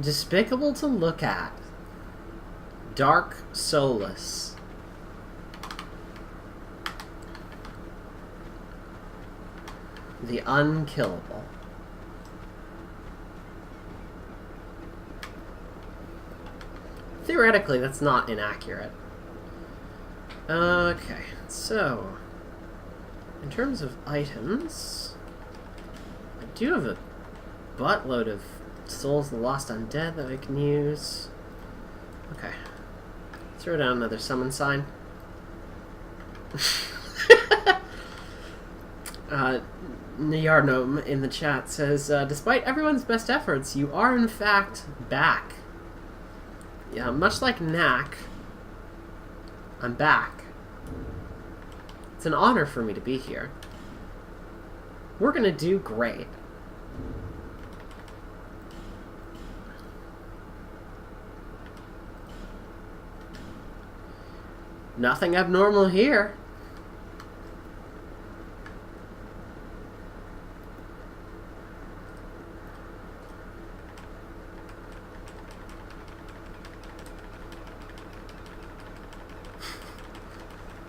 Despicable to look at. Dark Solas. The unkillable. Theoretically, that's not inaccurate. Okay, so in terms of items, I do have a buttload of Souls of the Lost Undead that I can use. Okay. Throw down another summon sign. Nyarnum in the chat says, despite everyone's best efforts, you are in fact back. Yeah, much like Knack, I'm back. It's an honor for me to be here. We're gonna do great. Nothing abnormal here.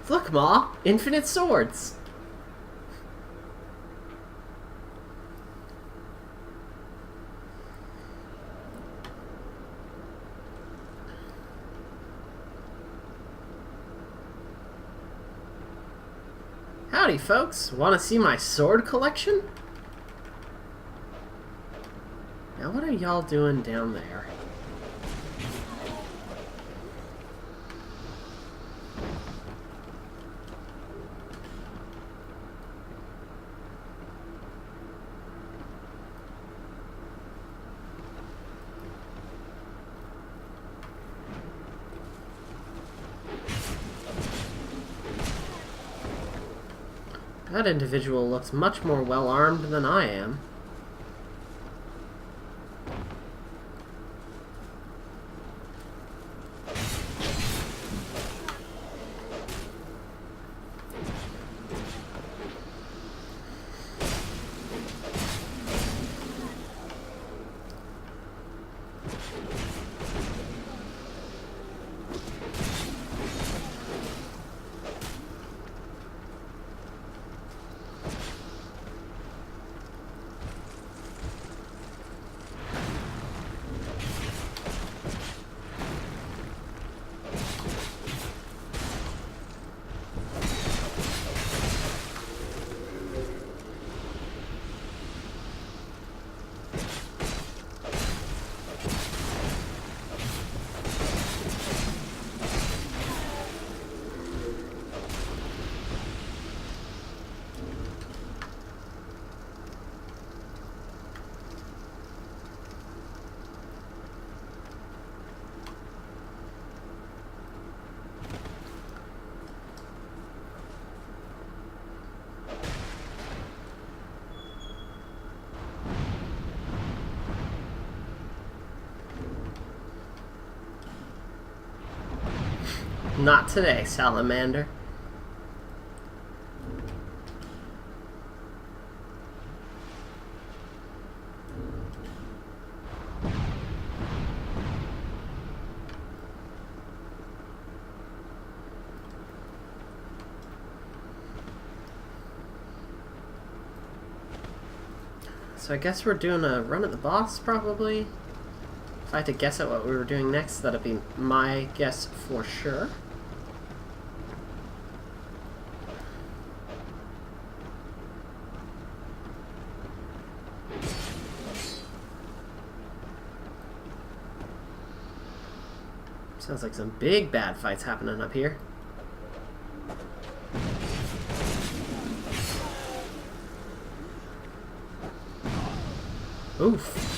Look, Ma! Infinite swords! Howdy, folks. Want to see my sword collection? Now, what are y'all doing down there? That individual looks much more well-armed than I am. Not today, Salamander. So I guess we're doing a run at the boss, probably. If I had to guess at what we were doing next, that'd be my guess for sure. Sounds like some big bad fights happening up here. Oof.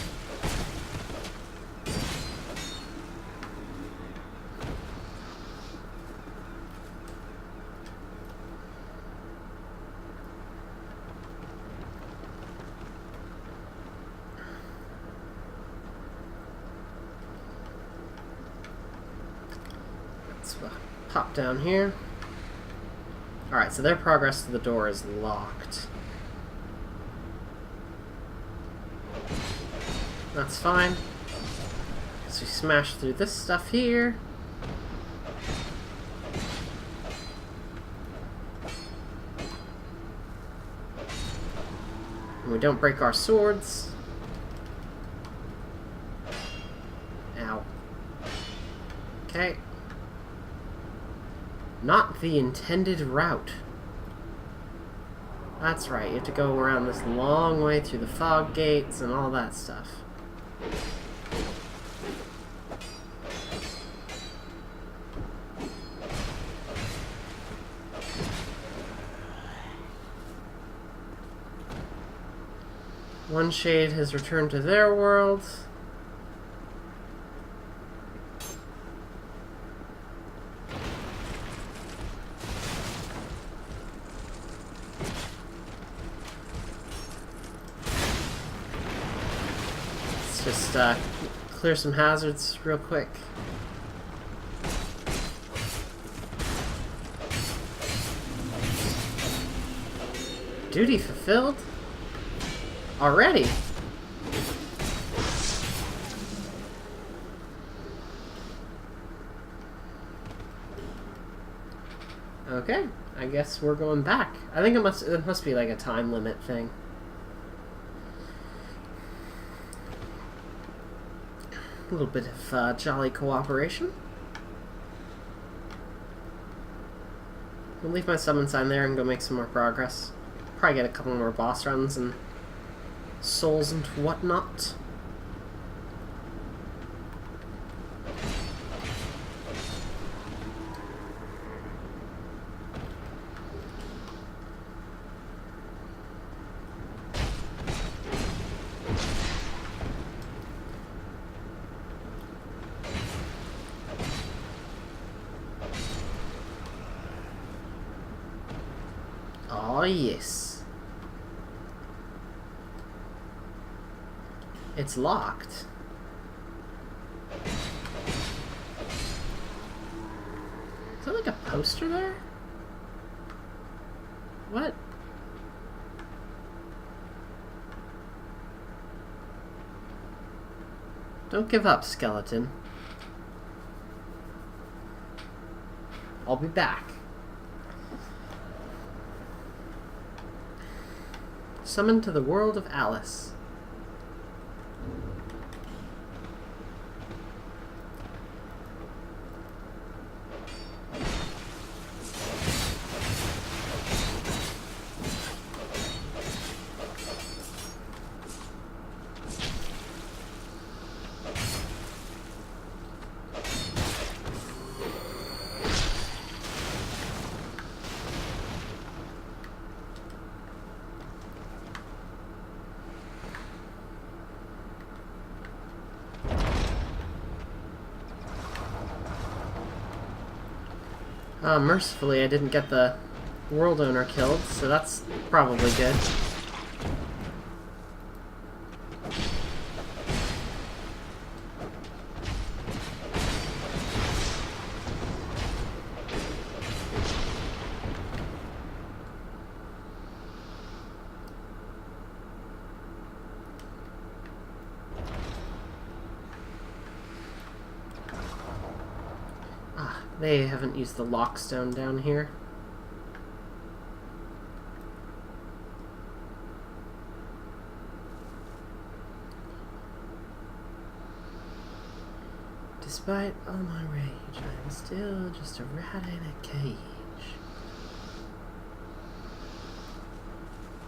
Pop down here. Alright, so their progress to the door is locked. That's fine. So we smash through this stuff here. And we don't break our swords. Ow. Okay. Not the intended route. That's right, you have to go around this long way through the fog gates and all that stuff. One shade has returned to their world. Let's just clear some hazards real quick. Duty fulfilled? Already? Okay, I guess we're going back. I think it must be like a time limit thing. A little bit of jolly cooperation. I'll leave my summon sign there and go make some more progress. Probably get a couple more boss runs and souls and whatnot. Oh yes. It's locked. Is there like a poster there? What? Don't give up, skeleton. I'll be back. Summoned to the world of Alice. Mercifully, I didn't get the world owner killed, so that's probably good. They haven't used the lockstone down here. Despite all my rage, I'm still just a rat in a cage.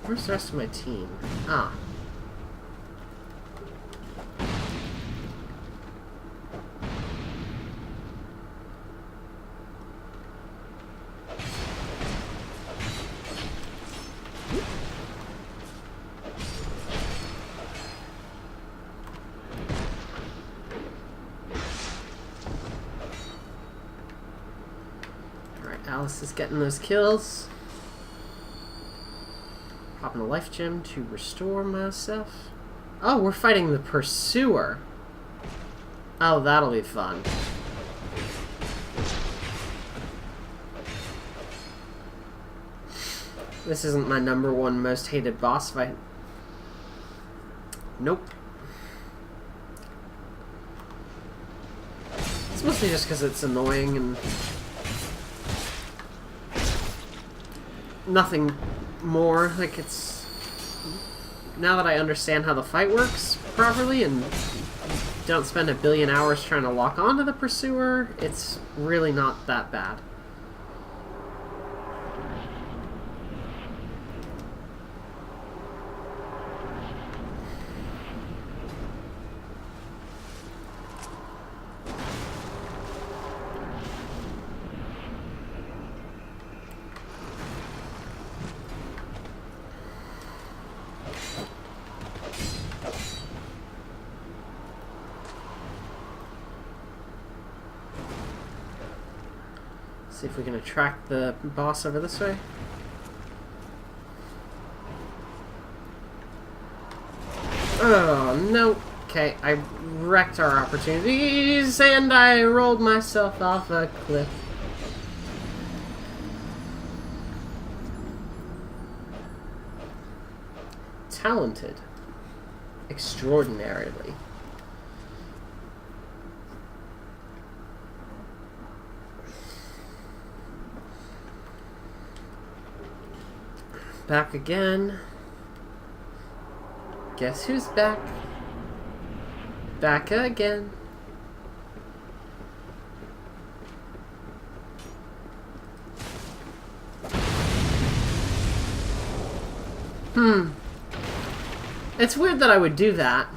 Where's the rest of my team? Ah. Alice is getting those kills. Popping a life gem to restore myself. Oh, we're fighting the Pursuer. Oh, that'll be fun. This isn't my #1 most hated boss fight. Nope. It's mostly just because it's annoying and nothing more. Like, it's... Now that I understand how the fight works properly and don't spend a billion hours trying to lock onto the pursuer, it's really not that bad. See if we can attract the boss over this way. Oh, no. Okay, I wrecked our opportunities and I rolled myself off a cliff. Talented. Extraordinarily. Back again. Guess who's back? Back again. It's weird that I would do that.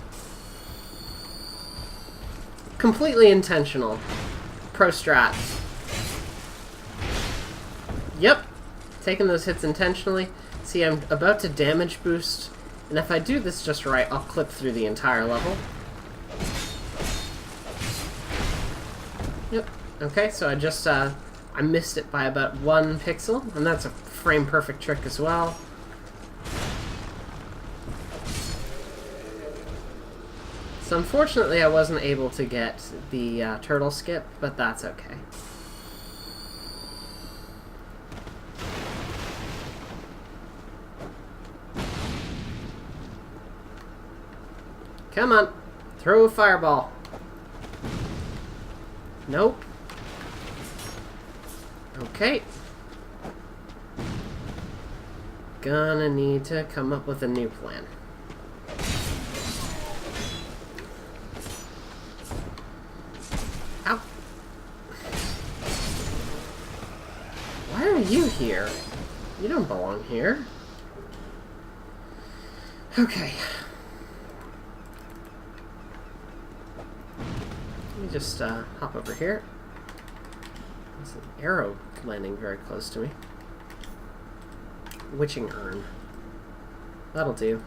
Completely intentional. Pro strat. Yep. Taking those hits intentionally. See, I'm about to damage boost, and if I do this just right, I'll clip through the entire level. Yep. Okay, so I just, I missed it by about 1 pixel, and that's a frame-perfect trick as well. So unfortunately, I wasn't able to get the turtle skip, but that's okay. Come on, throw a fireball. Nope. Okay. Gonna need to come up with a new plan. Ow. Why are you here? You don't belong here. Okay. Let me just hop over here. There's an arrow landing very close to me. Witching urn. That'll do.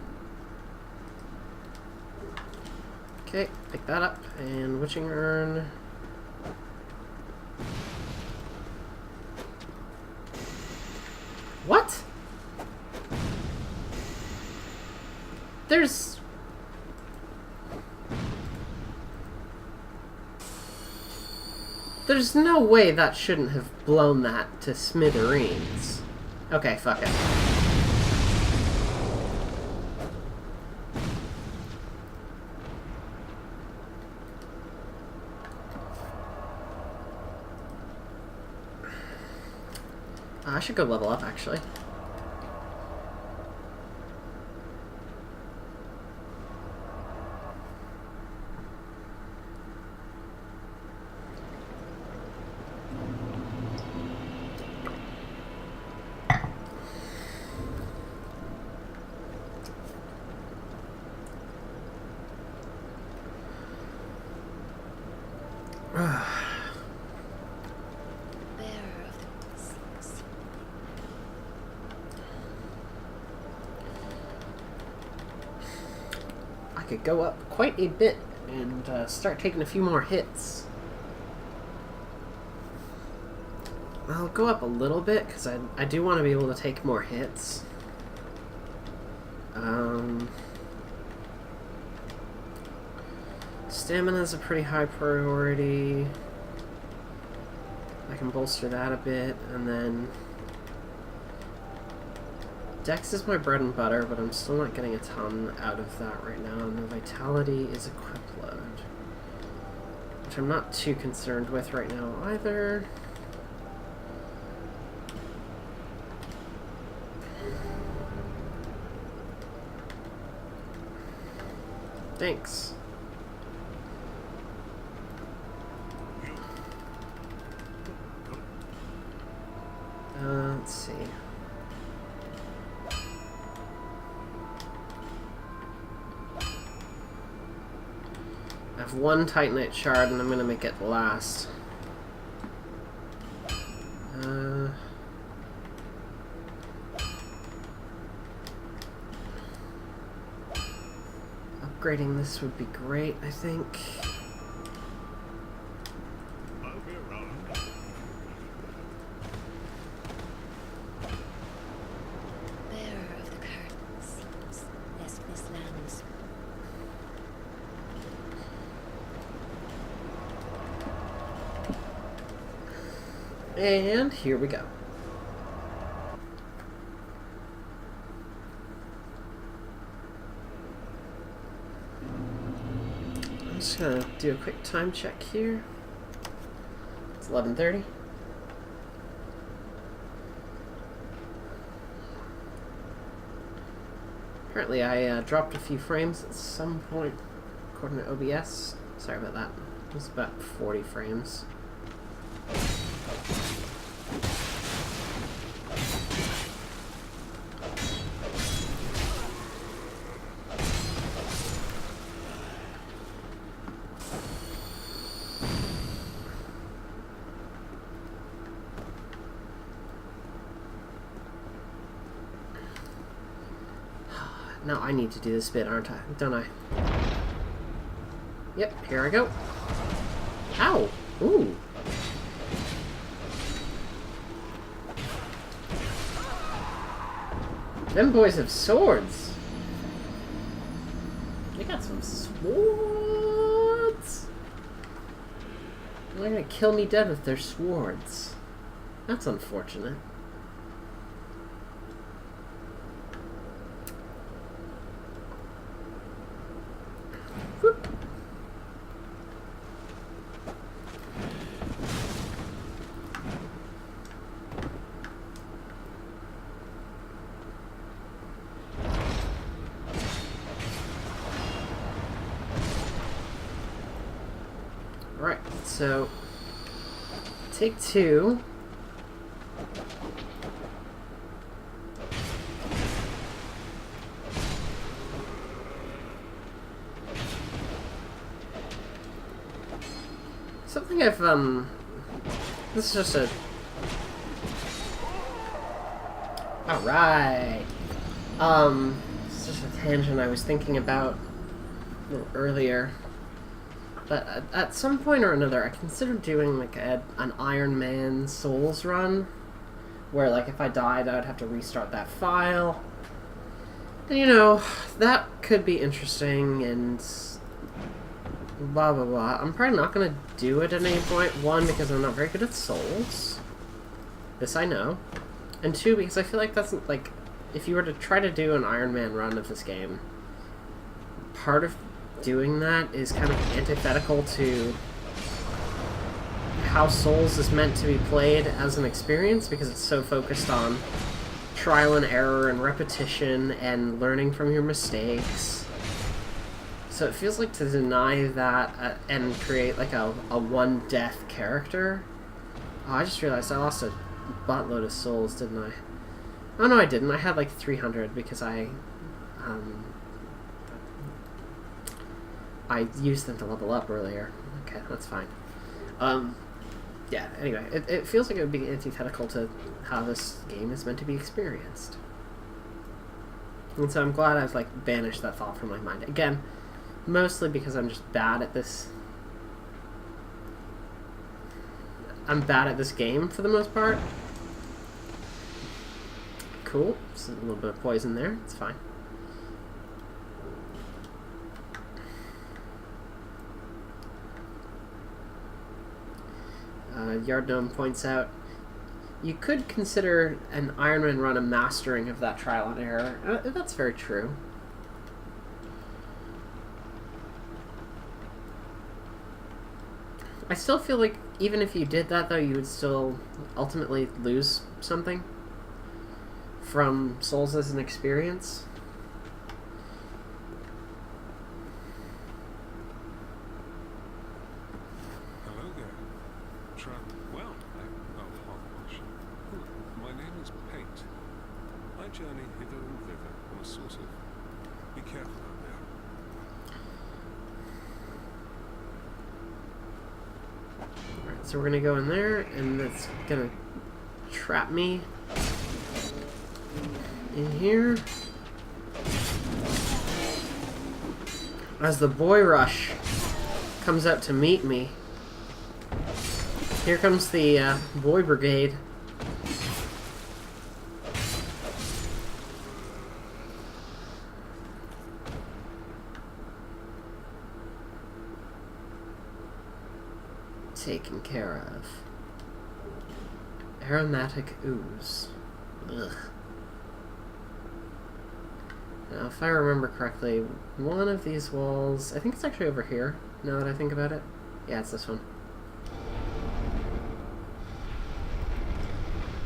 Okay, pick that up. And witching urn. What? There's no way that shouldn't have blown that to smithereens. Okay, fuck it. I should go level up, actually. I could go up quite a bit and start taking a few more hits. I'll go up a little bit because I do want to be able to take more hits. Stamina is a pretty high priority. I can bolster that a bit, and then Dex is my bread and butter, but I'm still not getting a ton out of that right now, and the Vitality is equip load. which I'm not too concerned with right now either. Thanks. Let's see. I have one Titanite shard and I'm gonna make it last. Upgrading this would be great, I think. Bearer of the curtain seems lest this land's And here we go. I'm just gonna do a quick time check here. It's 11:30. Apparently I dropped a few frames at some point according to OBS. Sorry about that. It was about 40 frames. Now I need to do this bit, aren't I? Don't I? Yep, here I go. Ow! Ooh! Them boys have swords! They got some swords! They're gonna kill me dead with their swords. That's unfortunate. Whoop. Right, so take two. Something I've, this is just a... Alright! It's just a tangent I was thinking about a little earlier. But at some point or another, I considered doing, like, an Iron Man Souls run. Where, like, if I died, I would have to restart that file. And, you know, that could be interesting, and... blah blah blah. I'm probably not gonna do it at any point. One, because I'm not very good at Souls. This I know. And two, because I feel like that's like, if you were to try to do an Iron Man run of this game, part of doing that is kind of antithetical to how Souls is meant to be played as an experience, because it's so focused on trial and error and repetition and learning from your mistakes. So it feels like to deny that and create like a one death character. Oh, I just realized I lost a buttload of souls, didn't I? Oh no, I didn't. I had like 300 because I used them to level up earlier. Okay, that's fine. Yeah, anyway, it feels like it would be antithetical to how this game is meant to be experienced. And so I'm glad I've like banished that thought from my mind. Again, mostly because I'm just bad at this. I'm bad at this game for the most part. Cool. Just a little bit of poison there. It's fine. Yard Gnome points out, you could consider an Iron Man run a mastering of that trial and error. That's very true. I still feel like even if you did that, though, you would still ultimately lose something from Souls as an experience. Hello there. Well, hogwash. My name is Pate. I journey hither and thither on a sort of... Be careful out there. Alright, so we're gonna go in there, and it's gonna trap me in here. As the boy rush comes out to meet me. Here comes the boy brigade. Taken care of. Aromatic ooze. Ugh. Now, if I remember correctly, one of these walls... I think it's actually over here, now that I think about it. Yeah, it's this one.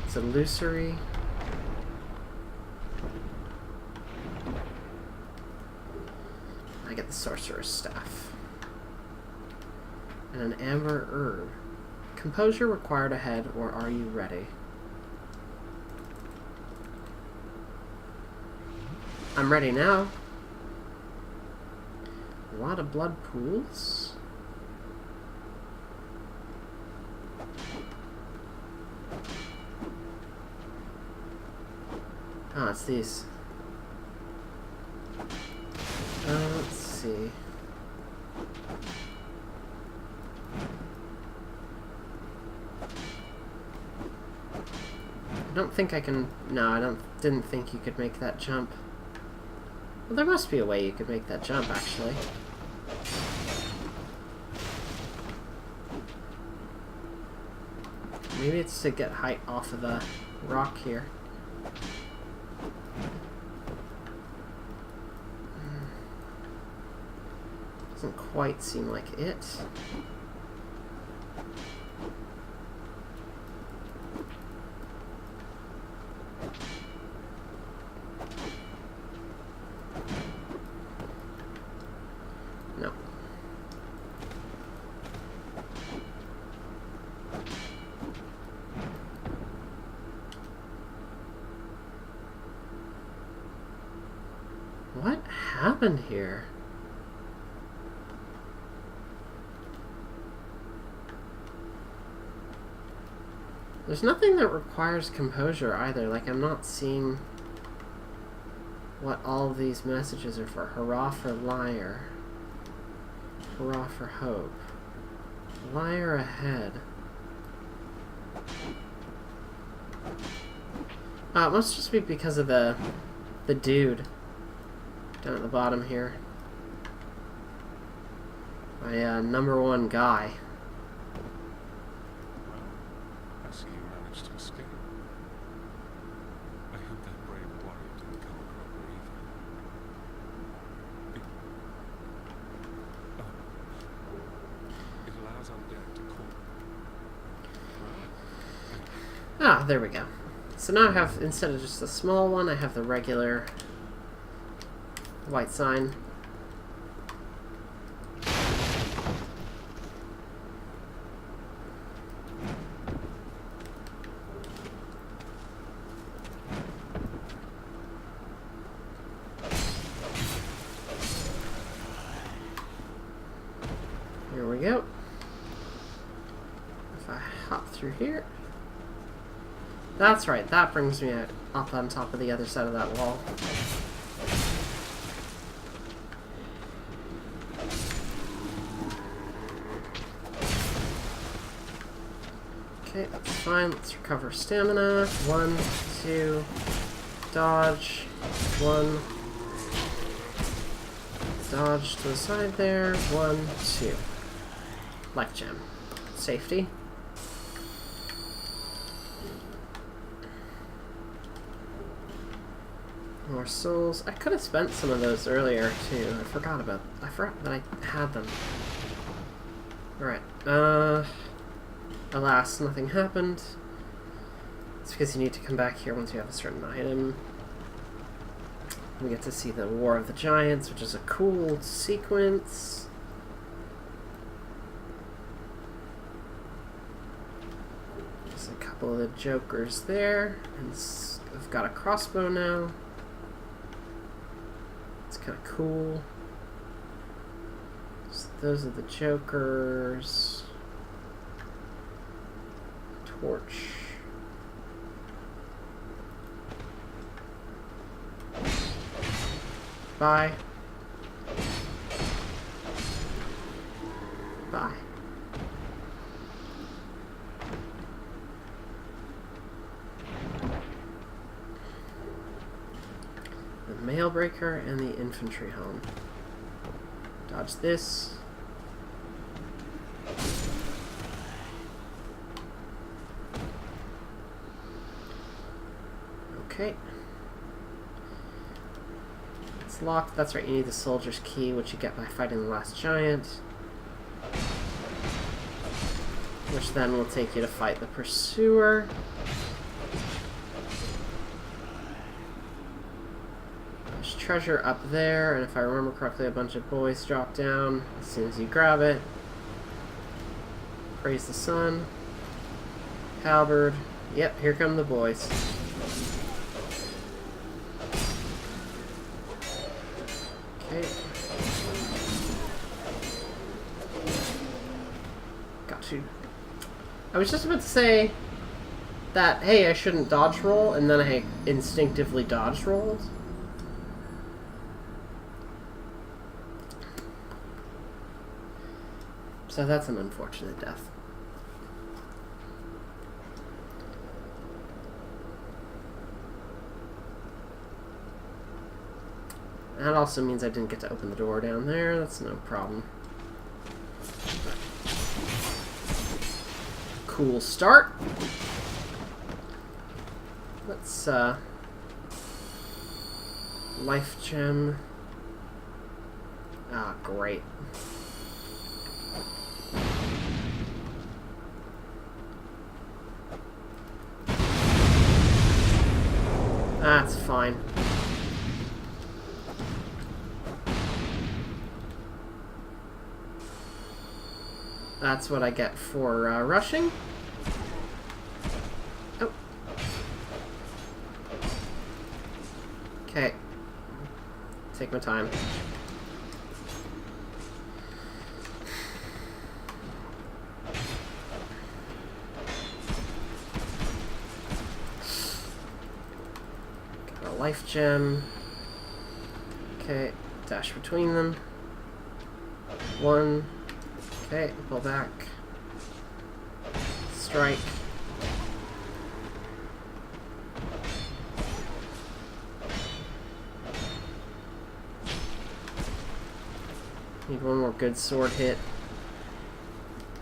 It's illusory. I get the sorcerer's staff. And an amber herb. Composure required ahead, or are you ready? I'm ready now. A lot of blood pools. Ah, it's these. Let's see. I don't think I can... No, didn't think you could make that jump. Well, there must be a way you could make that jump, actually. Maybe it's to get height off of the rock here. Doesn't quite seem like it. No. What happened here? There's nothing that requires composure either. Like, I'm not seeing what all of these messages are for. Hurrah for liar. Hurrah for hope. Liar ahead. It must just be because of the dude down at the bottom here. My #1 guy. I see you managed to escape. I hope that brave warrior didn't come across her either. It allows undead to call. Ah, there we go. So now I have, instead of just the small one, I have the regular white sign. Here we go. If I hop through here. That's right, that brings me up on top of the other side of that wall. Okay, that's fine. Let's recover stamina. 1, 2, dodge. 1. Dodge to the side there. 1, 2. Life gem. Safety. More souls. I could have spent some of those earlier too. I forgot that I had them. Alright, alas, nothing happened. It's because you need to come back here once you have a certain item. We get to see the War of the Giants, which is a cool sequence. There's a couple of the Jokers there, and I've got a crossbow now. It's kind of cool. So those are the Jokers. Torch. Bye. Bye. The Mailbreaker and the Infantry Home. Dodge this. Okay. It's locked. That's right, you need the Soldier's Key, which you get by fighting the last giant. Which then will take you to fight the Pursuer. There's treasure up there, and if I remember correctly, a bunch of boys drop down as soon as you grab it. Praise the sun. Halberd. Yep, here come the boys. Okay. Got you. I was just about to say that, hey, I shouldn't dodge roll, and then I instinctively dodge rolled. So that's an unfortunate death. That also means I didn't get to open the door down there. That's no problem. Cool start. Let's, life gem. Ah, great. That's fine. That's what I get for rushing. Oh. Okay. Take my time. Got a life gem. Okay, dash between them. One. Okay, pull back. Strike. Need one more good sword hit.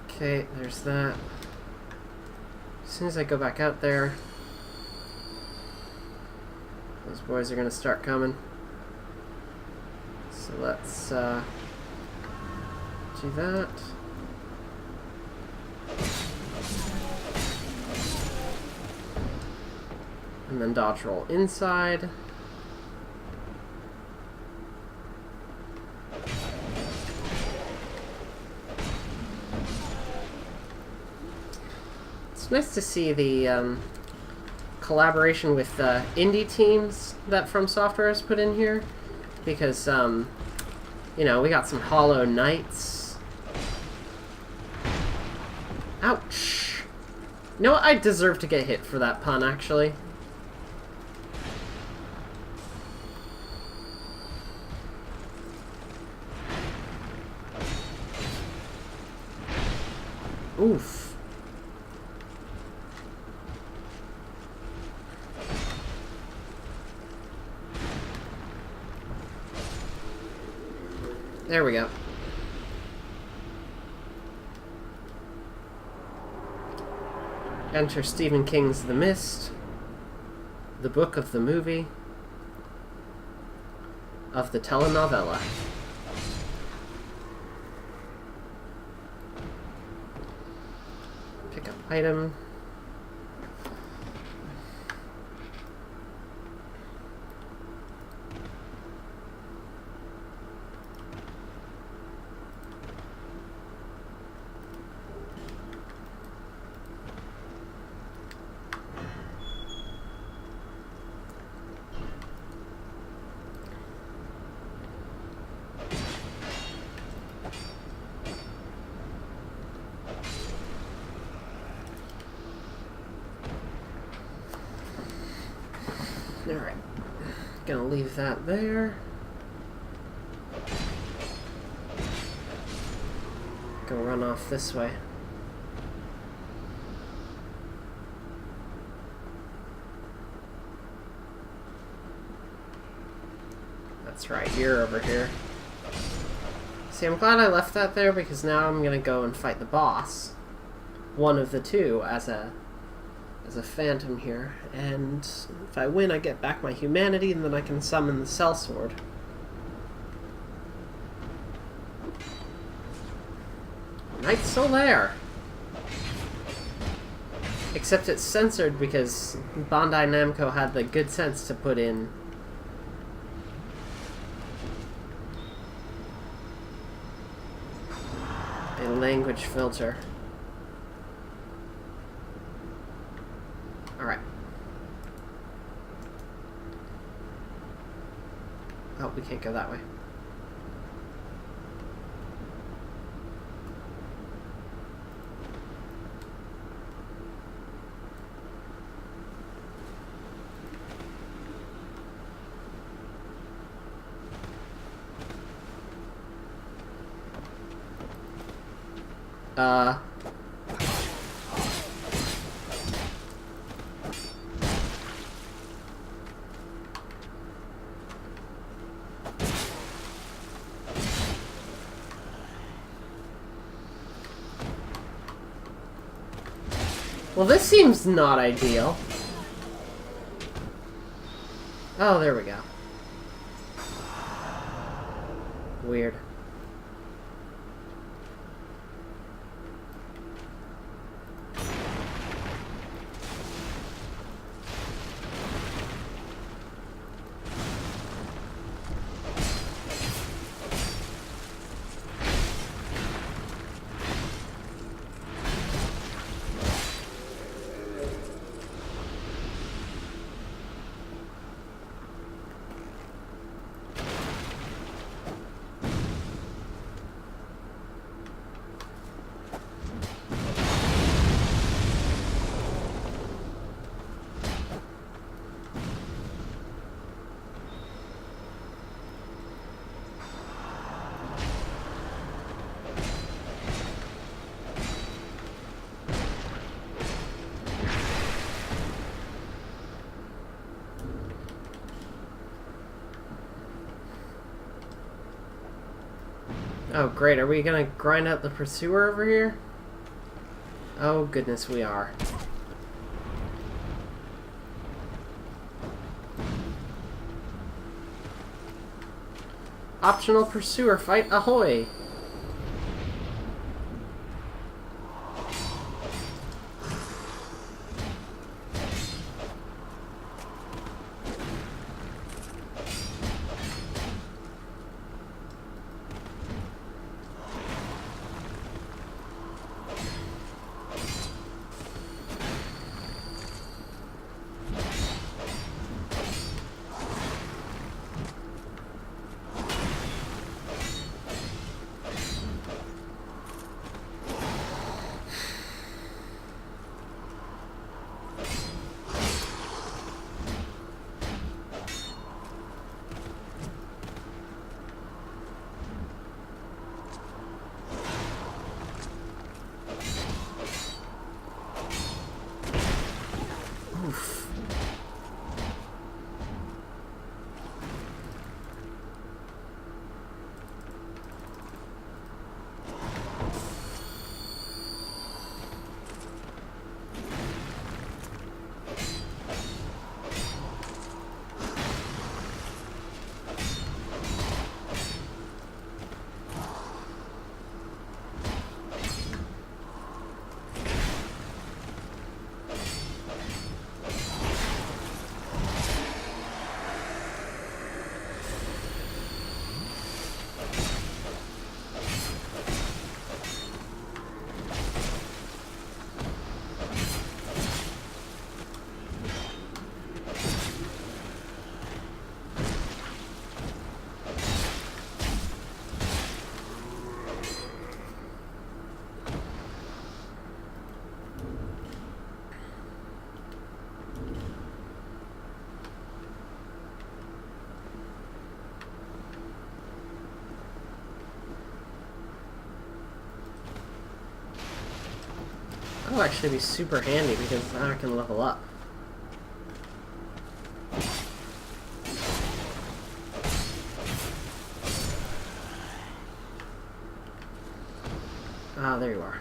Okay, there's that. As soon as I go back out there, those boys are gonna start coming. So let's do that. And then dodge roll inside. It's nice to see the collaboration with indie teams that From Software has put in here, because you know, we got some Hollow Knights. Ouch! You know what? I deserve to get hit for that pun, actually. Oof. There we go. Enter Stephen King's The Mist, the book of the movie, of the telenovela. item. Alright, gonna leave that there. Go run off this way. That's right, you're over here. See, I'm glad I left that there because now I'm gonna go and fight the boss. One of the two as a phantom here, and if I win I get back my humanity and then I can summon the sellsword. Knight Solaire! Except it's censored because Bandai Namco had the good sense to put in a language filter. Alright. Oh, we can't go that way. Well, this seems not ideal. Oh, there we go. Weird. Oh, great. Are we gonna grind out the pursuer over here? Oh, goodness, we are. Optional pursuer fight, ahoy! will actually be super handy because now I can level up. Ah, there you are.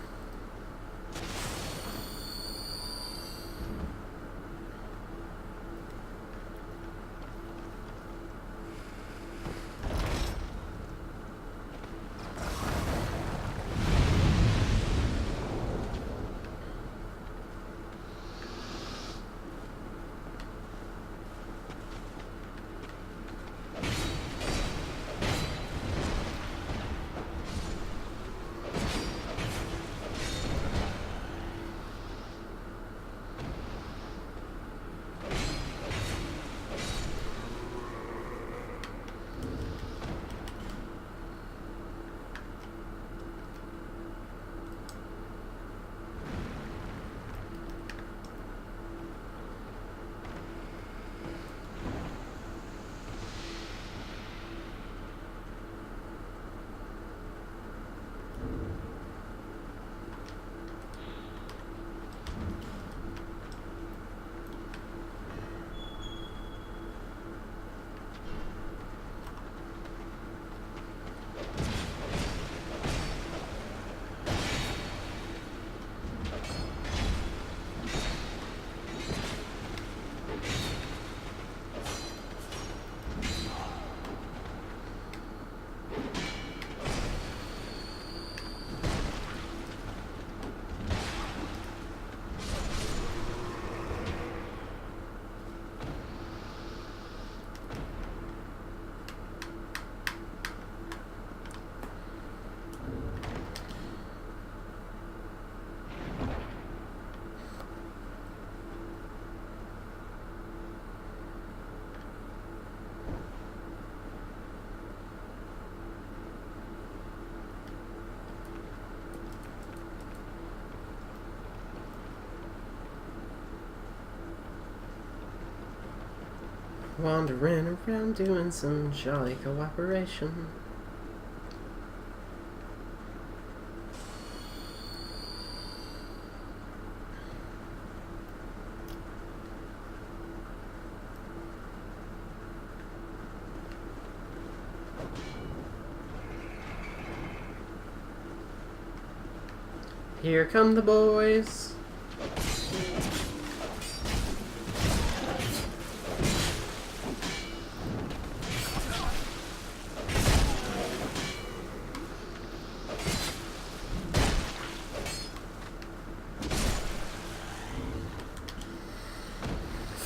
Wandering around doing some jolly cooperation. Here come the boys.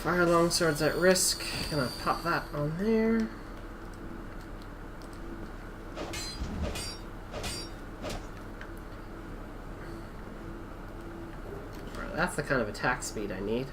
Fire longswords at risk. Gonna pop that on there. Alright, that's the kind of attack speed I need.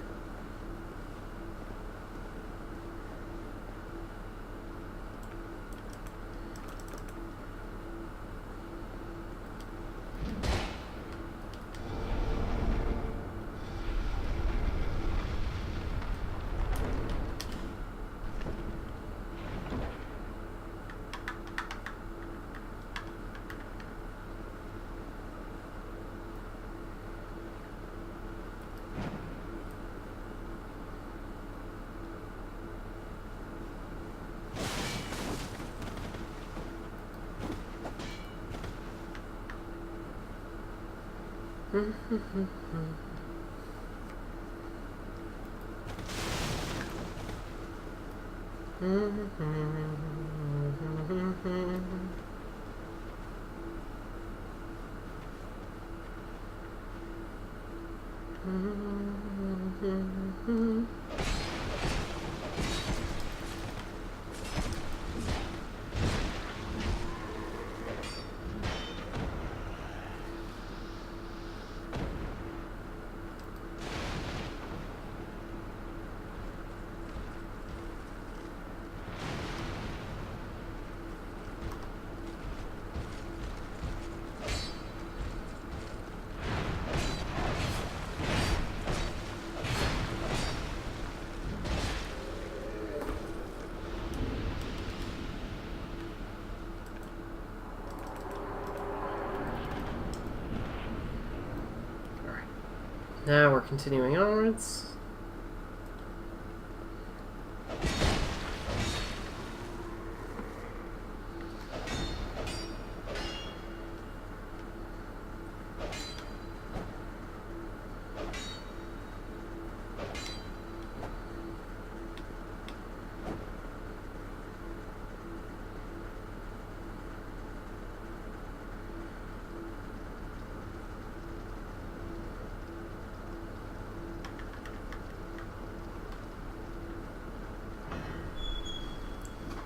Now we're continuing onwards.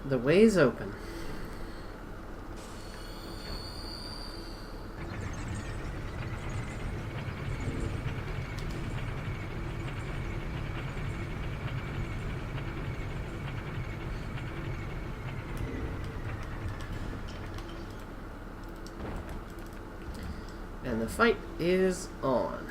The way's open. And the fight is on.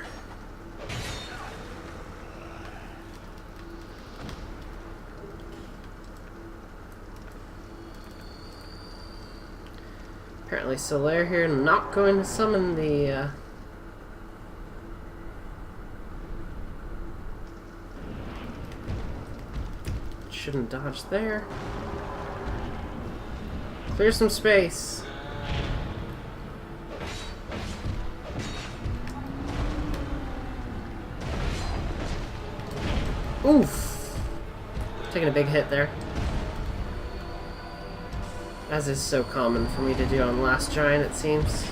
Apparently Solar here not going to summon the shouldn't dodge there. Clear some space. Oof. Taking a big hit there. As is so common for me to do on Last Giant, it seems.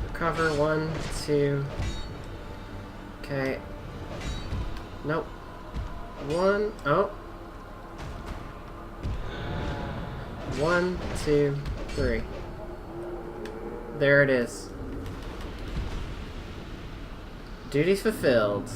Recover, 1, 2. Okay. Nope. 1, oh. 1, 2, 3. There it is. Duty fulfilled.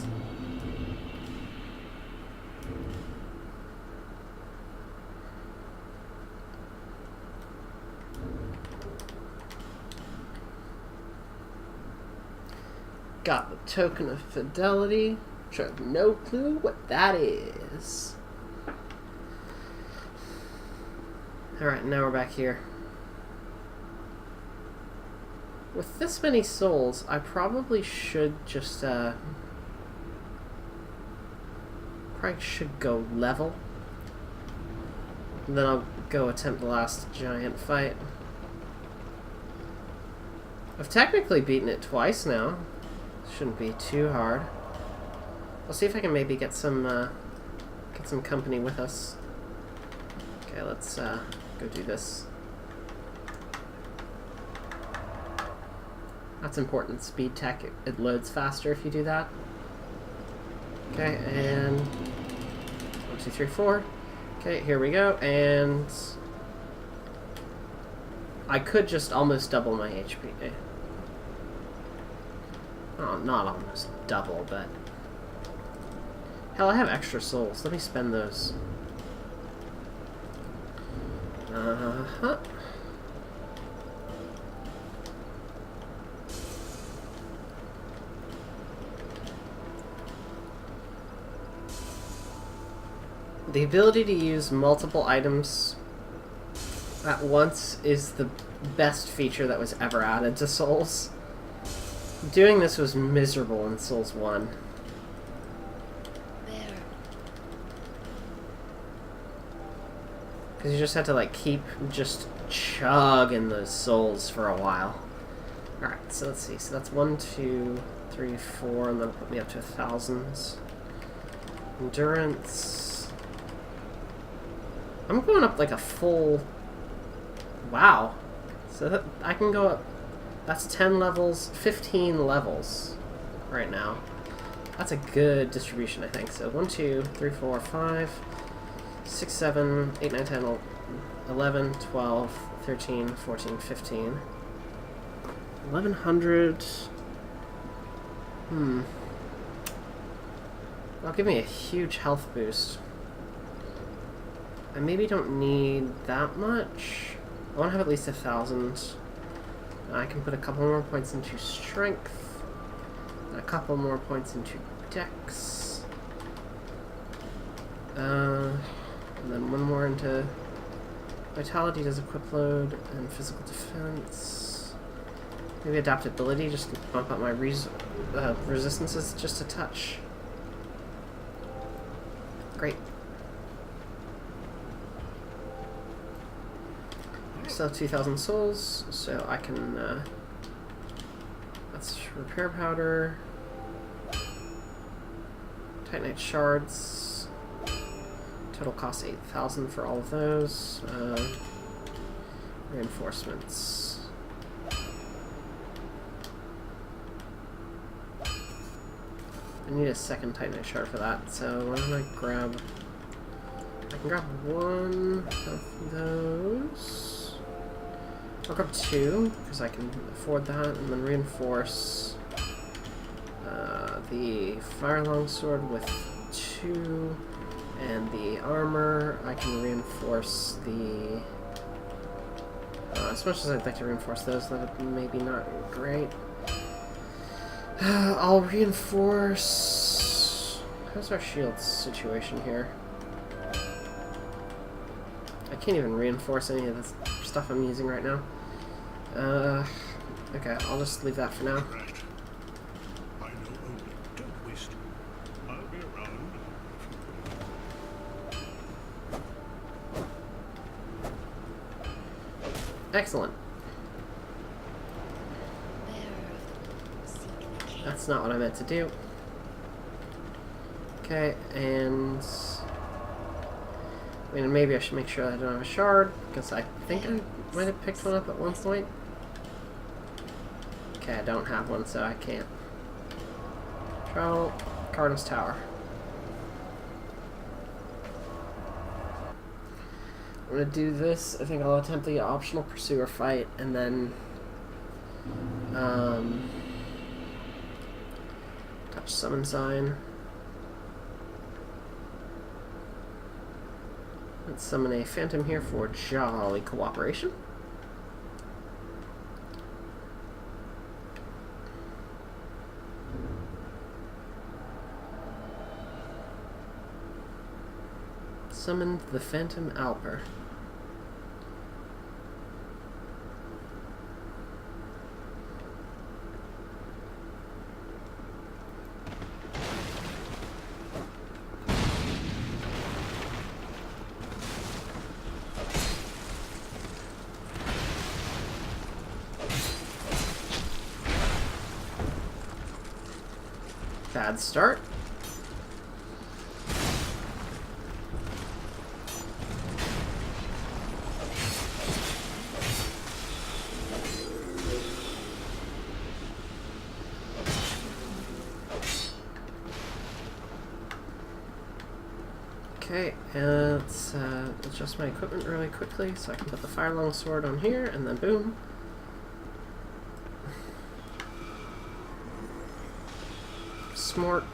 Got the token of fidelity, which I have no clue what that is. Alright, now we're back here. With this many souls, I probably should just, probably should go level. And then I'll go attempt the last giant fight. I've technically beaten it twice now. Shouldn't be too hard. I'll see if I can maybe get some company with us. Okay, let's, go do this. That's important. Speed tech, it loads faster if you do that. Okay, and 1, 2, 3, 4. Okay, here we go, and I could just almost double my HP. Oh, not almost double, but hell, I have extra souls. Let me spend those. Uh-huh. The ability to use multiple items at once is the best feature that was ever added to Souls. Doing this was miserable in Souls 1. There. Because you just had to, like, keep just chugging those souls for a while. Alright, so let's see. So that's 1, 2, 3, 4, and that'll put me up to 1,000. Endurance. I'm going up like a full... Wow. So that I can go up... That's 10 levels, 15 levels right now. That's a good distribution, I think. So 1, 2, 3, 4, 5, 6, 7, 8, 9, 10, 11, 12, 13, 14, 15. 1,100... That'll give me a huge health boost. I maybe don't need that much. I want to have at least 1,000. I can put a couple more points into strength. And a couple more points into dex. And then one more into vitality does equip load and physical defense. Maybe adaptability, just to bump up my resistances just a touch. Great. Still have 2,000 souls, so I can, that's repair powder, titanite shards, total cost 8,000 for all of those, reinforcements. I need a second titanite shard for that, so why don't I grab, I can grab one of those. I'll grab two, because I can afford that, and then reinforce the fire longsword with two, and the armor, I can reinforce the... as much as I'd like to reinforce those, that would maybe not great. I'll reinforce... How's our shield situation here? I can't even reinforce any of the stuff I'm using right now. Okay, I'll just leave that for now. I know only. Don't waste. I'll be around. Excellent. That's not what I meant to do. Okay, and... I mean, maybe I should make sure I don't have a shard, because I think I might have picked one up at one point. Okay, I don't have one, so I can't. Travel, Cardinal's Tower. I'm gonna do this. I think I'll attempt the optional pursuer fight, and then touch summon sign. Let's summon a phantom here for jolly cooperation. Summoned the Phantom Alper. Bad start. Okay, let's adjust my equipment really quickly so I can put the fire longsword on here, and then boom. Smart.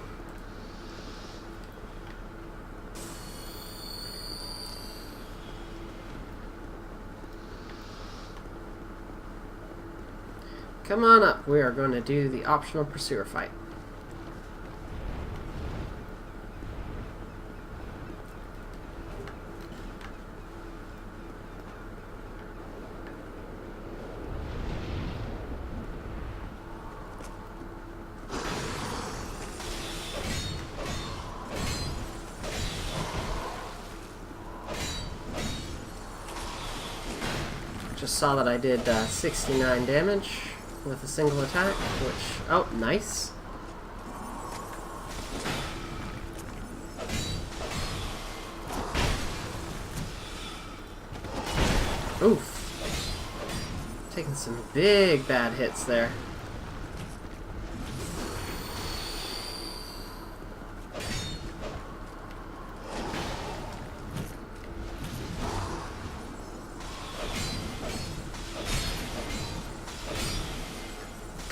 Come on up, we are going to do the optional pursuer fight. Just saw that I did 69 damage with a single attack, which... Oh, nice. Oof. Taking some big bad hits there.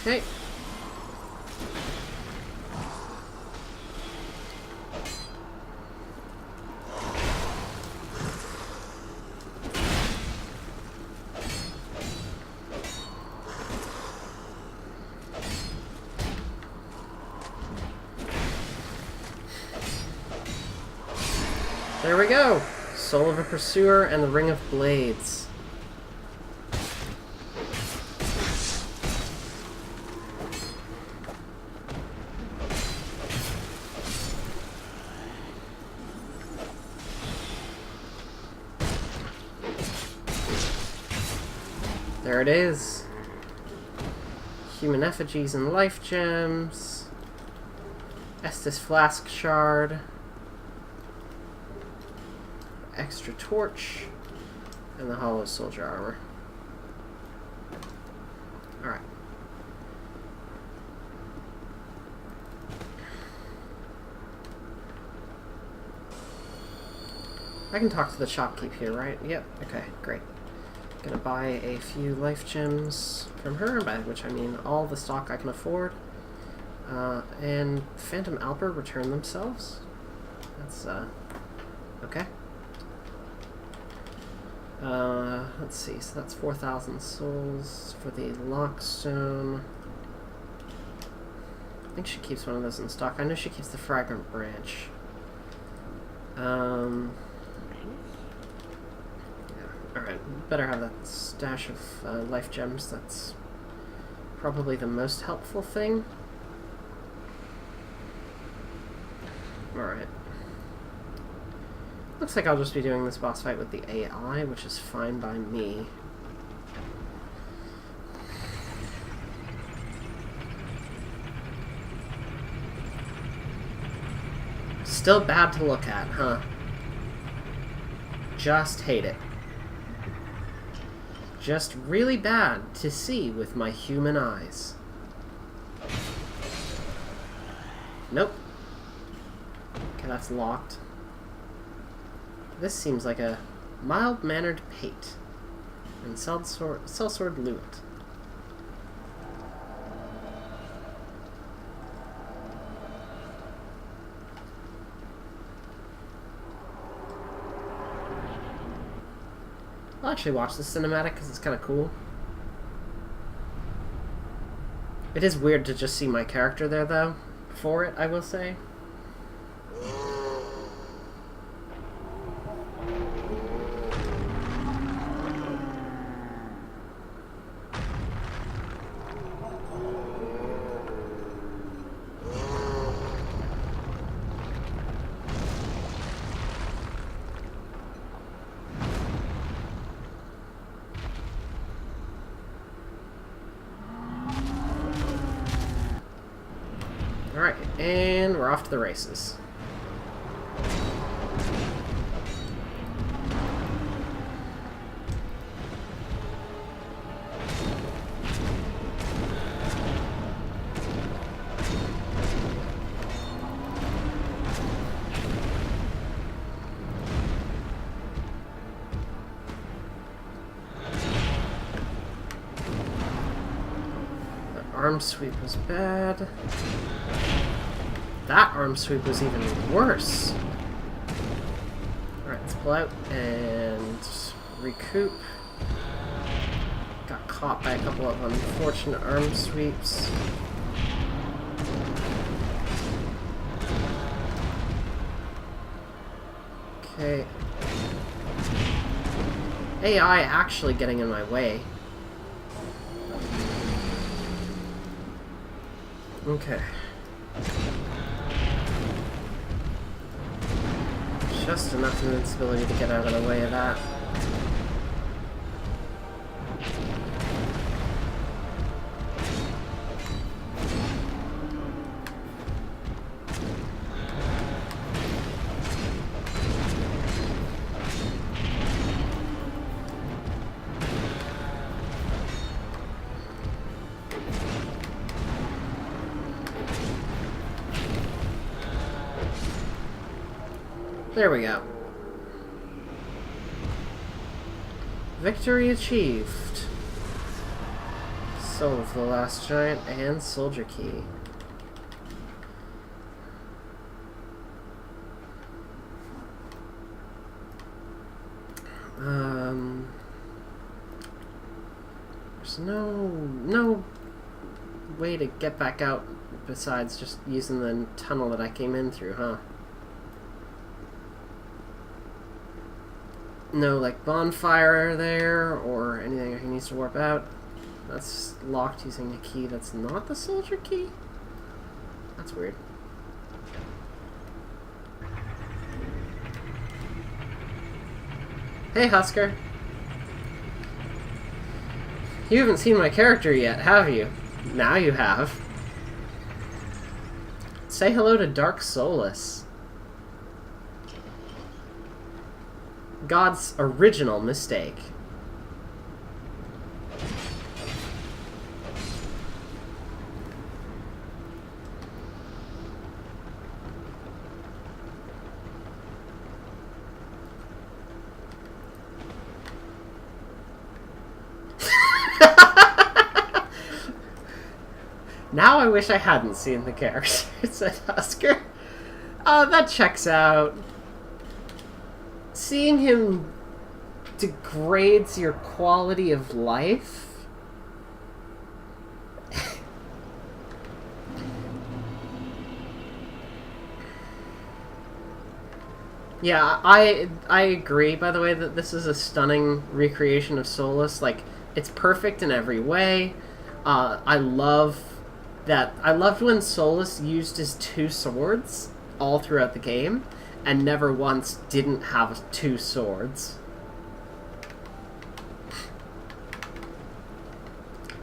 Okay. There we go! Soul of a Pursuer and the Ring of Blades. There it is. Human effigies and life gems. Estus flask shard. Extra torch. And the hollow soldier armor. Alright. I can talk to the shopkeep here, right? Yep. Okay, great. Gonna buy a few life gems from her, by which I mean all the stock I can afford. And Phantom Alper return themselves. That's, okay. Let's see, so that's 4,000 souls for the Lockstone. I think she keeps one of those in stock. I know she keeps the Fragrant Branch. Alright, better have that stash of life gems. That's probably the most helpful thing. Alright. Looks like I'll just be doing this boss fight with the AI, which is fine by me. Still bad to look at, huh? Just hate it. Just really bad to see with my human eyes. Nope. Okay, that's locked. This seems like a mild-mannered pate. And sellsword Lewit. I'll actually watch the cinematic because it's kind of cool. It is weird to just see my character there, though, for it, I will say. Alright, and we're off to the races. The arm sweep was bad. That arm sweep was even worse. Alright, let's pull out and recoup. Got caught by a couple of unfortunate arm sweeps. Okay. AI actually getting in my way. Okay. Just enough invincibility to get out of the way of that. There we go. Victory achieved. Soul of the Last Giant and Soldier Key. There's no way to get back out besides just using the tunnel that I came in through, huh? no like bonfire there or anything he needs to warp out. That's locked using a key that's not the soldier key. That's weird. Hey, Husker. You haven't seen my character yet, have you? Now you have. Say hello to Dark Solas. God's original mistake. Now I wish I hadn't seen the character, said Husker. That checks out. Seeing him degrades your quality of life. Yeah, I agree, by the way, that this is a stunning recreation of Solas. Like, it's perfect in every way. I loved when Solas used his two swords all throughout the game, and never once didn't have two swords.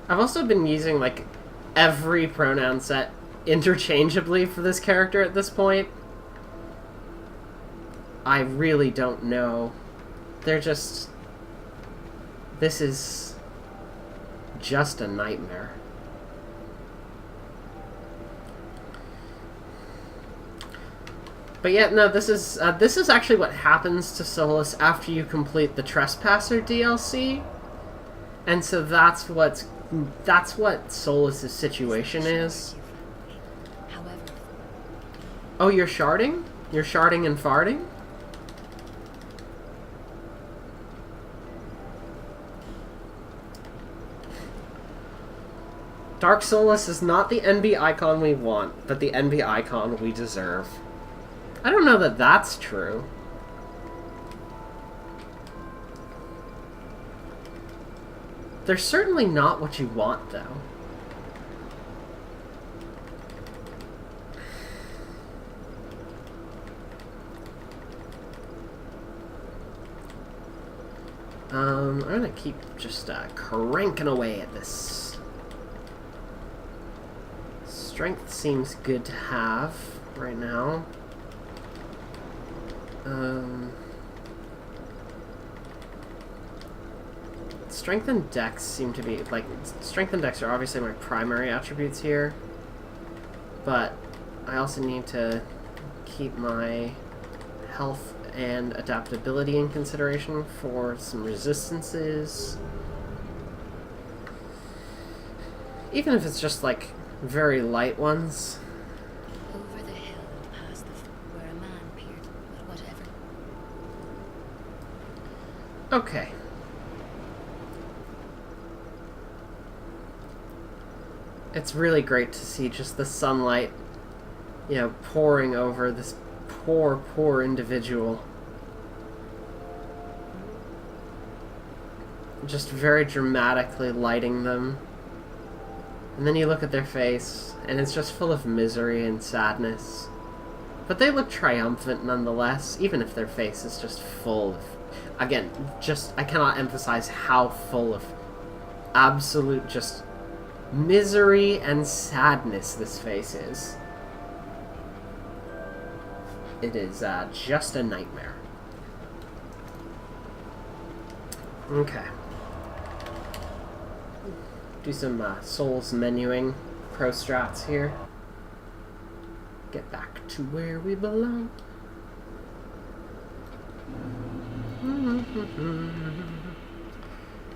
I've also been using, like, every pronoun set interchangeably for this character at this point. I really don't know. They're just... This is just a nightmare. But yeah, no, this is actually what happens to Solas after you complete the Trespasser DLC. And so that's what Solas' situation is. However, Oh, you're sharding? You're sharding and farting? Dark Solas is not the NB icon we want, but the NB icon we deserve. I don't know that that's true. They're certainly not what you want, though. I'm gonna keep just cranking away at this. Strength seems good to have right now. Strength and Dex seem to be, like, Strength and Dex are obviously my primary attributes here, but I also need to keep my health and adaptability in consideration for some resistances. Even if it's just, like, very light ones. over the hill and past where a man peered, but whatever. Okay. It's really great to see just the sunlight, you know, pouring over this poor, poor individual. Just very dramatically lighting them. And then you look at their face, and it's just full of misery and sadness. But they look triumphant nonetheless, even if their face is just full of... Again, just, I cannot emphasize how full of absolute just misery and sadness this face is. It is just a nightmare. Okay. Do some Souls menuing pro strats here. Get back to where we belong.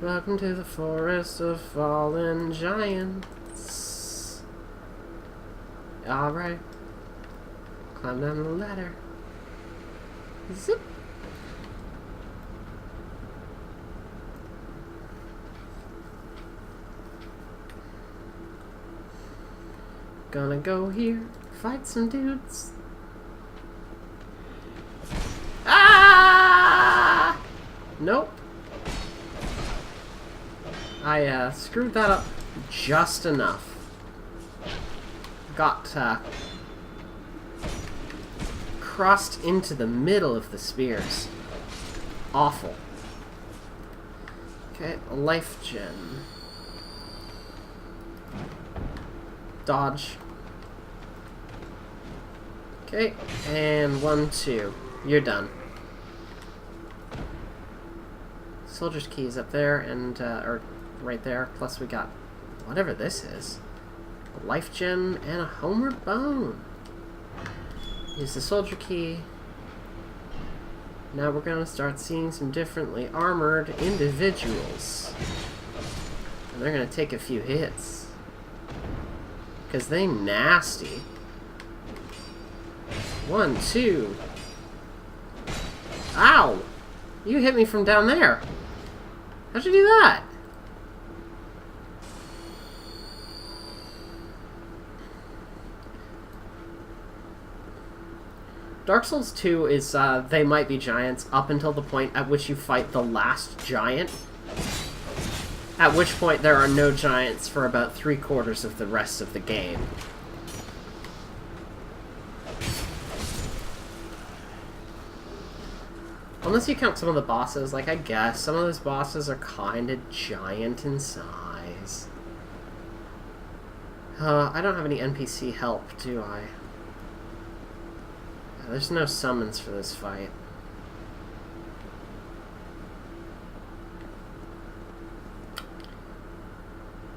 Welcome to the forest of fallen giants. Alright. Climb down the ladder. Zip. Gonna go here, fight some dudes. Ah! Nope. I screwed that up just enough. Got crossed into the middle of the spears. Awful. Okay, life gem. Dodge. Okay, and 1, 2. You're done. Soldier's key is up there, and, or right there. Plus we got whatever this is. A life gem and a homeward bone. Use the soldier key. Now we're gonna start seeing some differently armored individuals. And they're gonna take a few hits. Because they nasty. 1, 2. Ow! You hit me from down there. How'd you do that? Dark Souls 2 is, they might be giants up until the point at which you fight the last giant. At which point there are no giants for about 3/4 of the rest of the game. Unless you count some of the bosses, like I guess some of those bosses are kinda giant in size. I don't have any NPC help, do I? There's no summons for this fight.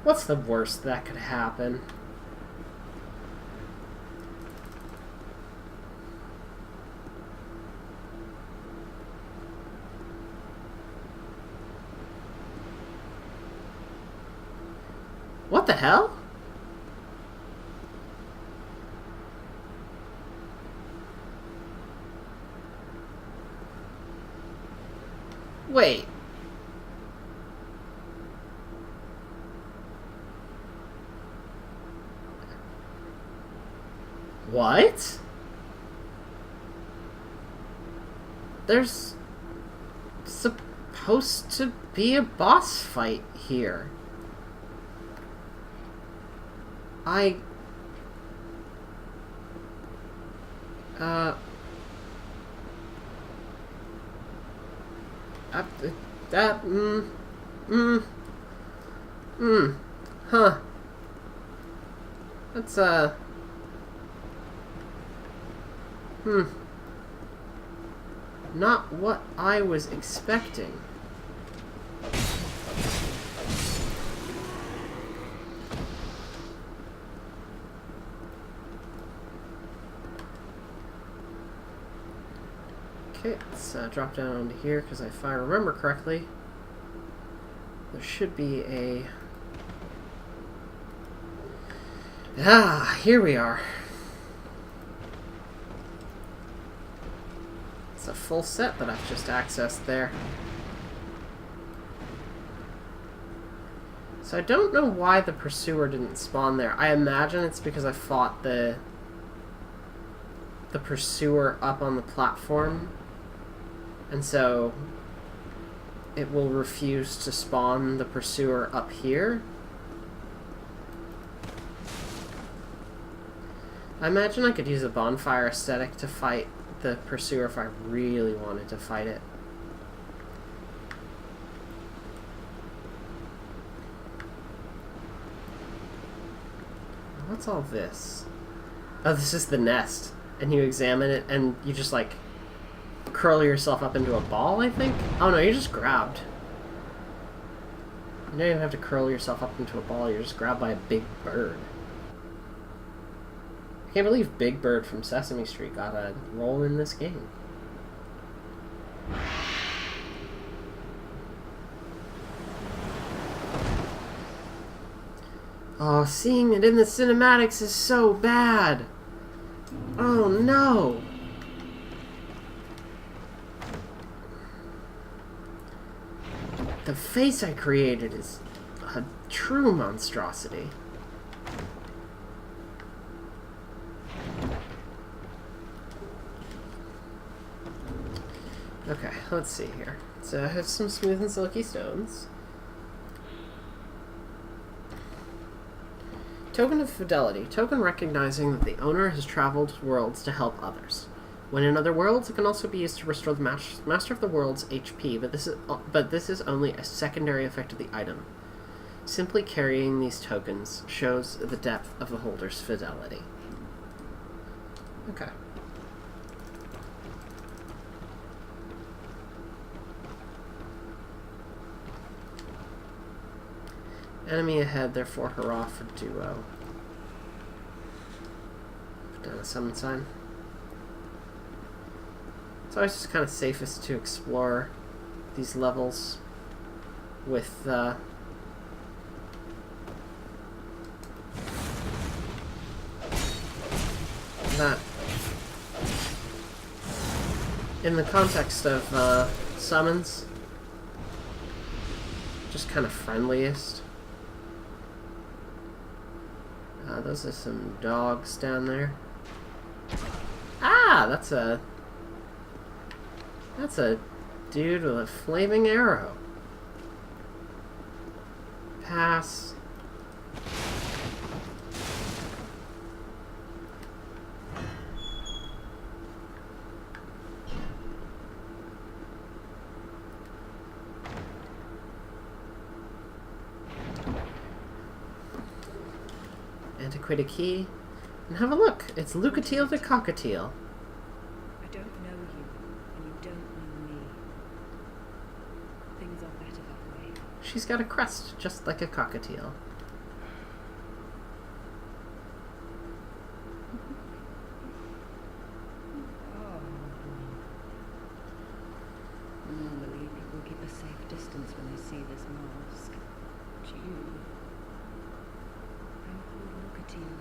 What's the worst that could happen? What the hell? Wait. What? There's supposed to be a boss fight here. Huh. That's, not what I was expecting. Okay, let's drop down to here, because if I remember correctly, there should be a... Ah, here we are. It's a full set that I've just accessed there. So I don't know why the Pursuer didn't spawn there. I imagine it's because I fought the Pursuer up on the platform. And so it will refuse to spawn the Pursuer up here. I imagine I could use a bonfire aesthetic to fight the Pursuer if I really wanted to fight it. What's all this? Oh, this is the nest. And you examine it and you just like curl yourself up into a ball, I think? Oh no, you're just grabbed. You don't even have to curl yourself up into a ball, you're just grabbed by a big bird. I can't believe Big Bird from Sesame Street got a role in this game. Oh, seeing it in the cinematics is so bad! Oh no! The face I created is a true monstrosity. Okay, let's see here. So I have some smooth and silky stones. Token of fidelity. Token recognizing that the owner has traveled worlds to help others. When in other worlds, it can also be used to restore the master of the world's HP, but this is only a secondary effect of the item. Simply carrying these tokens shows the depth of the holder's fidelity. Okay. Enemy ahead, therefore hurrah for duo. Put down a summon sign. It's always just kind of safest to explore these levels with that. In the context of summons, just kind of friendliest. Those are some dogs down there. Ah, that's a dude with a flaming arrow. Pass. Antiquated key. And have a look. It's Lucatiel the Cockatiel. I don't know you, and you don't know me. Things are better that way. She's got a crest, just like a cockatiel. Normally, people keep a safe distance when they see this mask. But you... I'm called Lucatiel.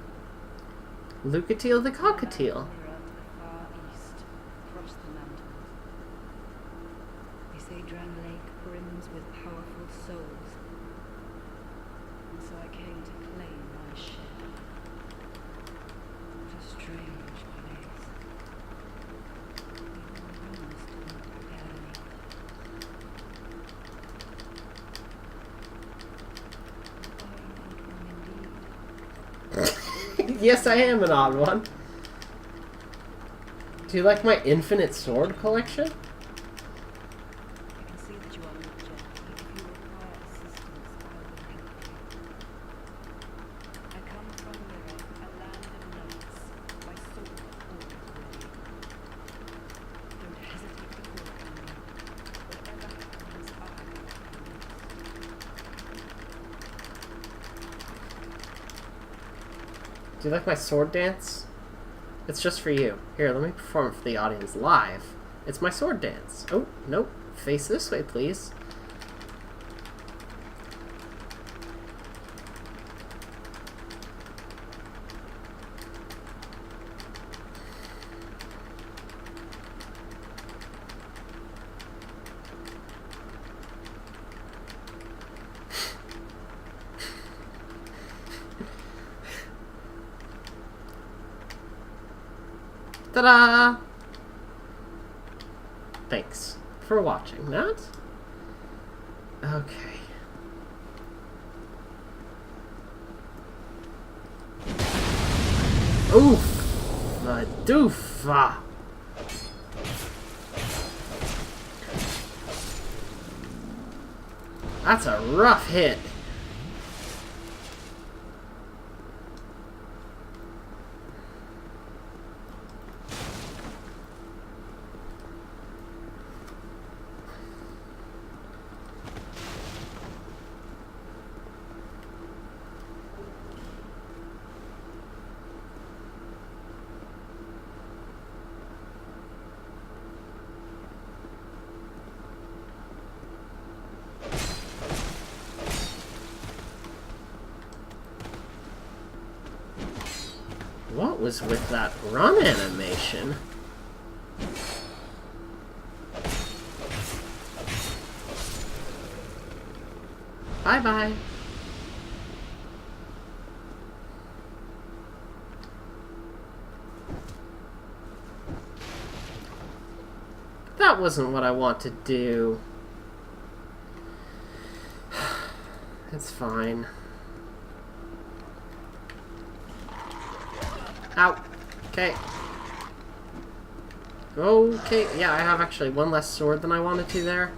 Lucatiel the Cockatiel. Nearer to the far east, across the mountains. They say Dran Lake brims with powerful souls. And so I came to claim my share. What a strange place. Even the ruins do not prepare me. You are an odd one indeed. Yes, I am an odd one. Do you like my infinite sword collection? I can see that you are not gentle. If you require assistance, I will help you. I come from Mirror, a land of knights. My sword always ready. Don't hesitate to call upon me. Whatever happens, I will Do you like my sword dance? It's just for you. Here, let me perform it for the audience live. It's my sword dance. Oh, nope. Face this way, please. Ta-da! Thanks for watching that. Okay. Oof! The doofa! That's a rough hit. What was with that run animation? Bye-bye. that wasn't what I want to do. It's fine. Ow. Okay. Okay, yeah, I have actually one less sword than I wanted to there.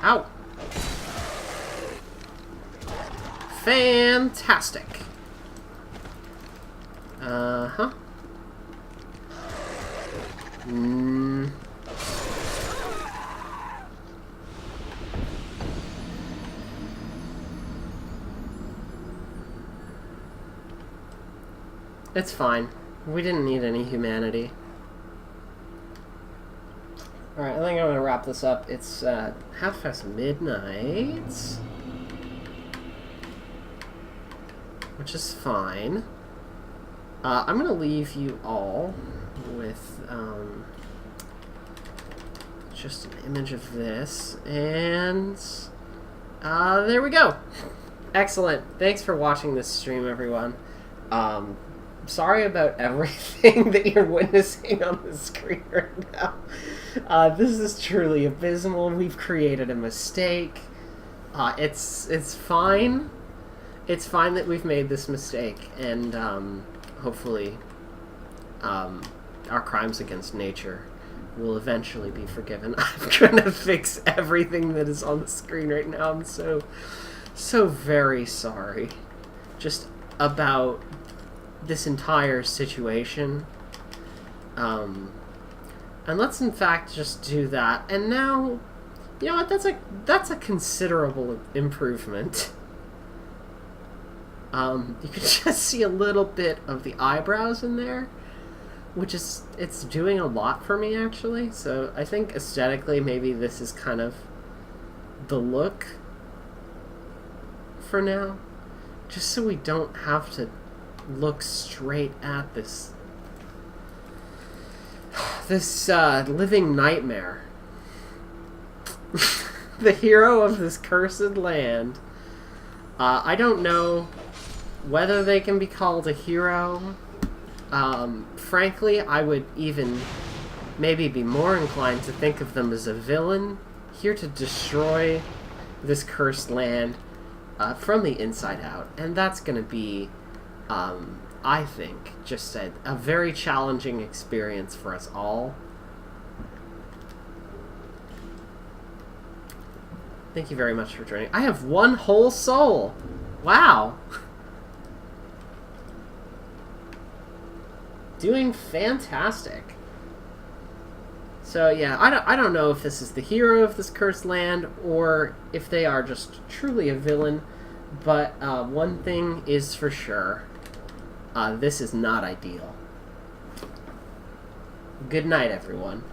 Ow. Fantastic. Uh-huh. It's fine. We didn't need any humanity. Alright, I think I'm gonna wrap this up. It's half past midnight, which is fine. I'm gonna leave you all with just an image of this, and there we go. Excellent. Thanks for watching this stream, everyone. Sorry about everything that you're witnessing on the screen right now. This is truly abysmal. We've created a mistake. It's fine. It's fine that we've made this mistake, and hopefully our crimes against nature will eventually be forgiven. I'm gonna fix everything that is on the screen right now. I'm so very sorry. Just about this entire situation. And let's in fact just do that. And now, you know what, that's a considerable improvement. You can just see a little bit of the eyebrows in there, which is, it's doing a lot for me actually. So I think aesthetically maybe this is kind of the look for now, just so we don't have to look straight at this living nightmare. The hero of this cursed land. I don't know whether they can be called a hero. Frankly, I would even maybe be more inclined to think of them as a villain, here to destroy this cursed land from the inside out. And that's going to be, I think, just a very challenging experience for us all. Thank you very much for joining. I have one whole soul! Wow! Doing fantastic. So yeah, I don't know if this is the hero of this cursed land, or if they are just truly a villain, but one thing is for sure. This is not ideal. Good night, everyone.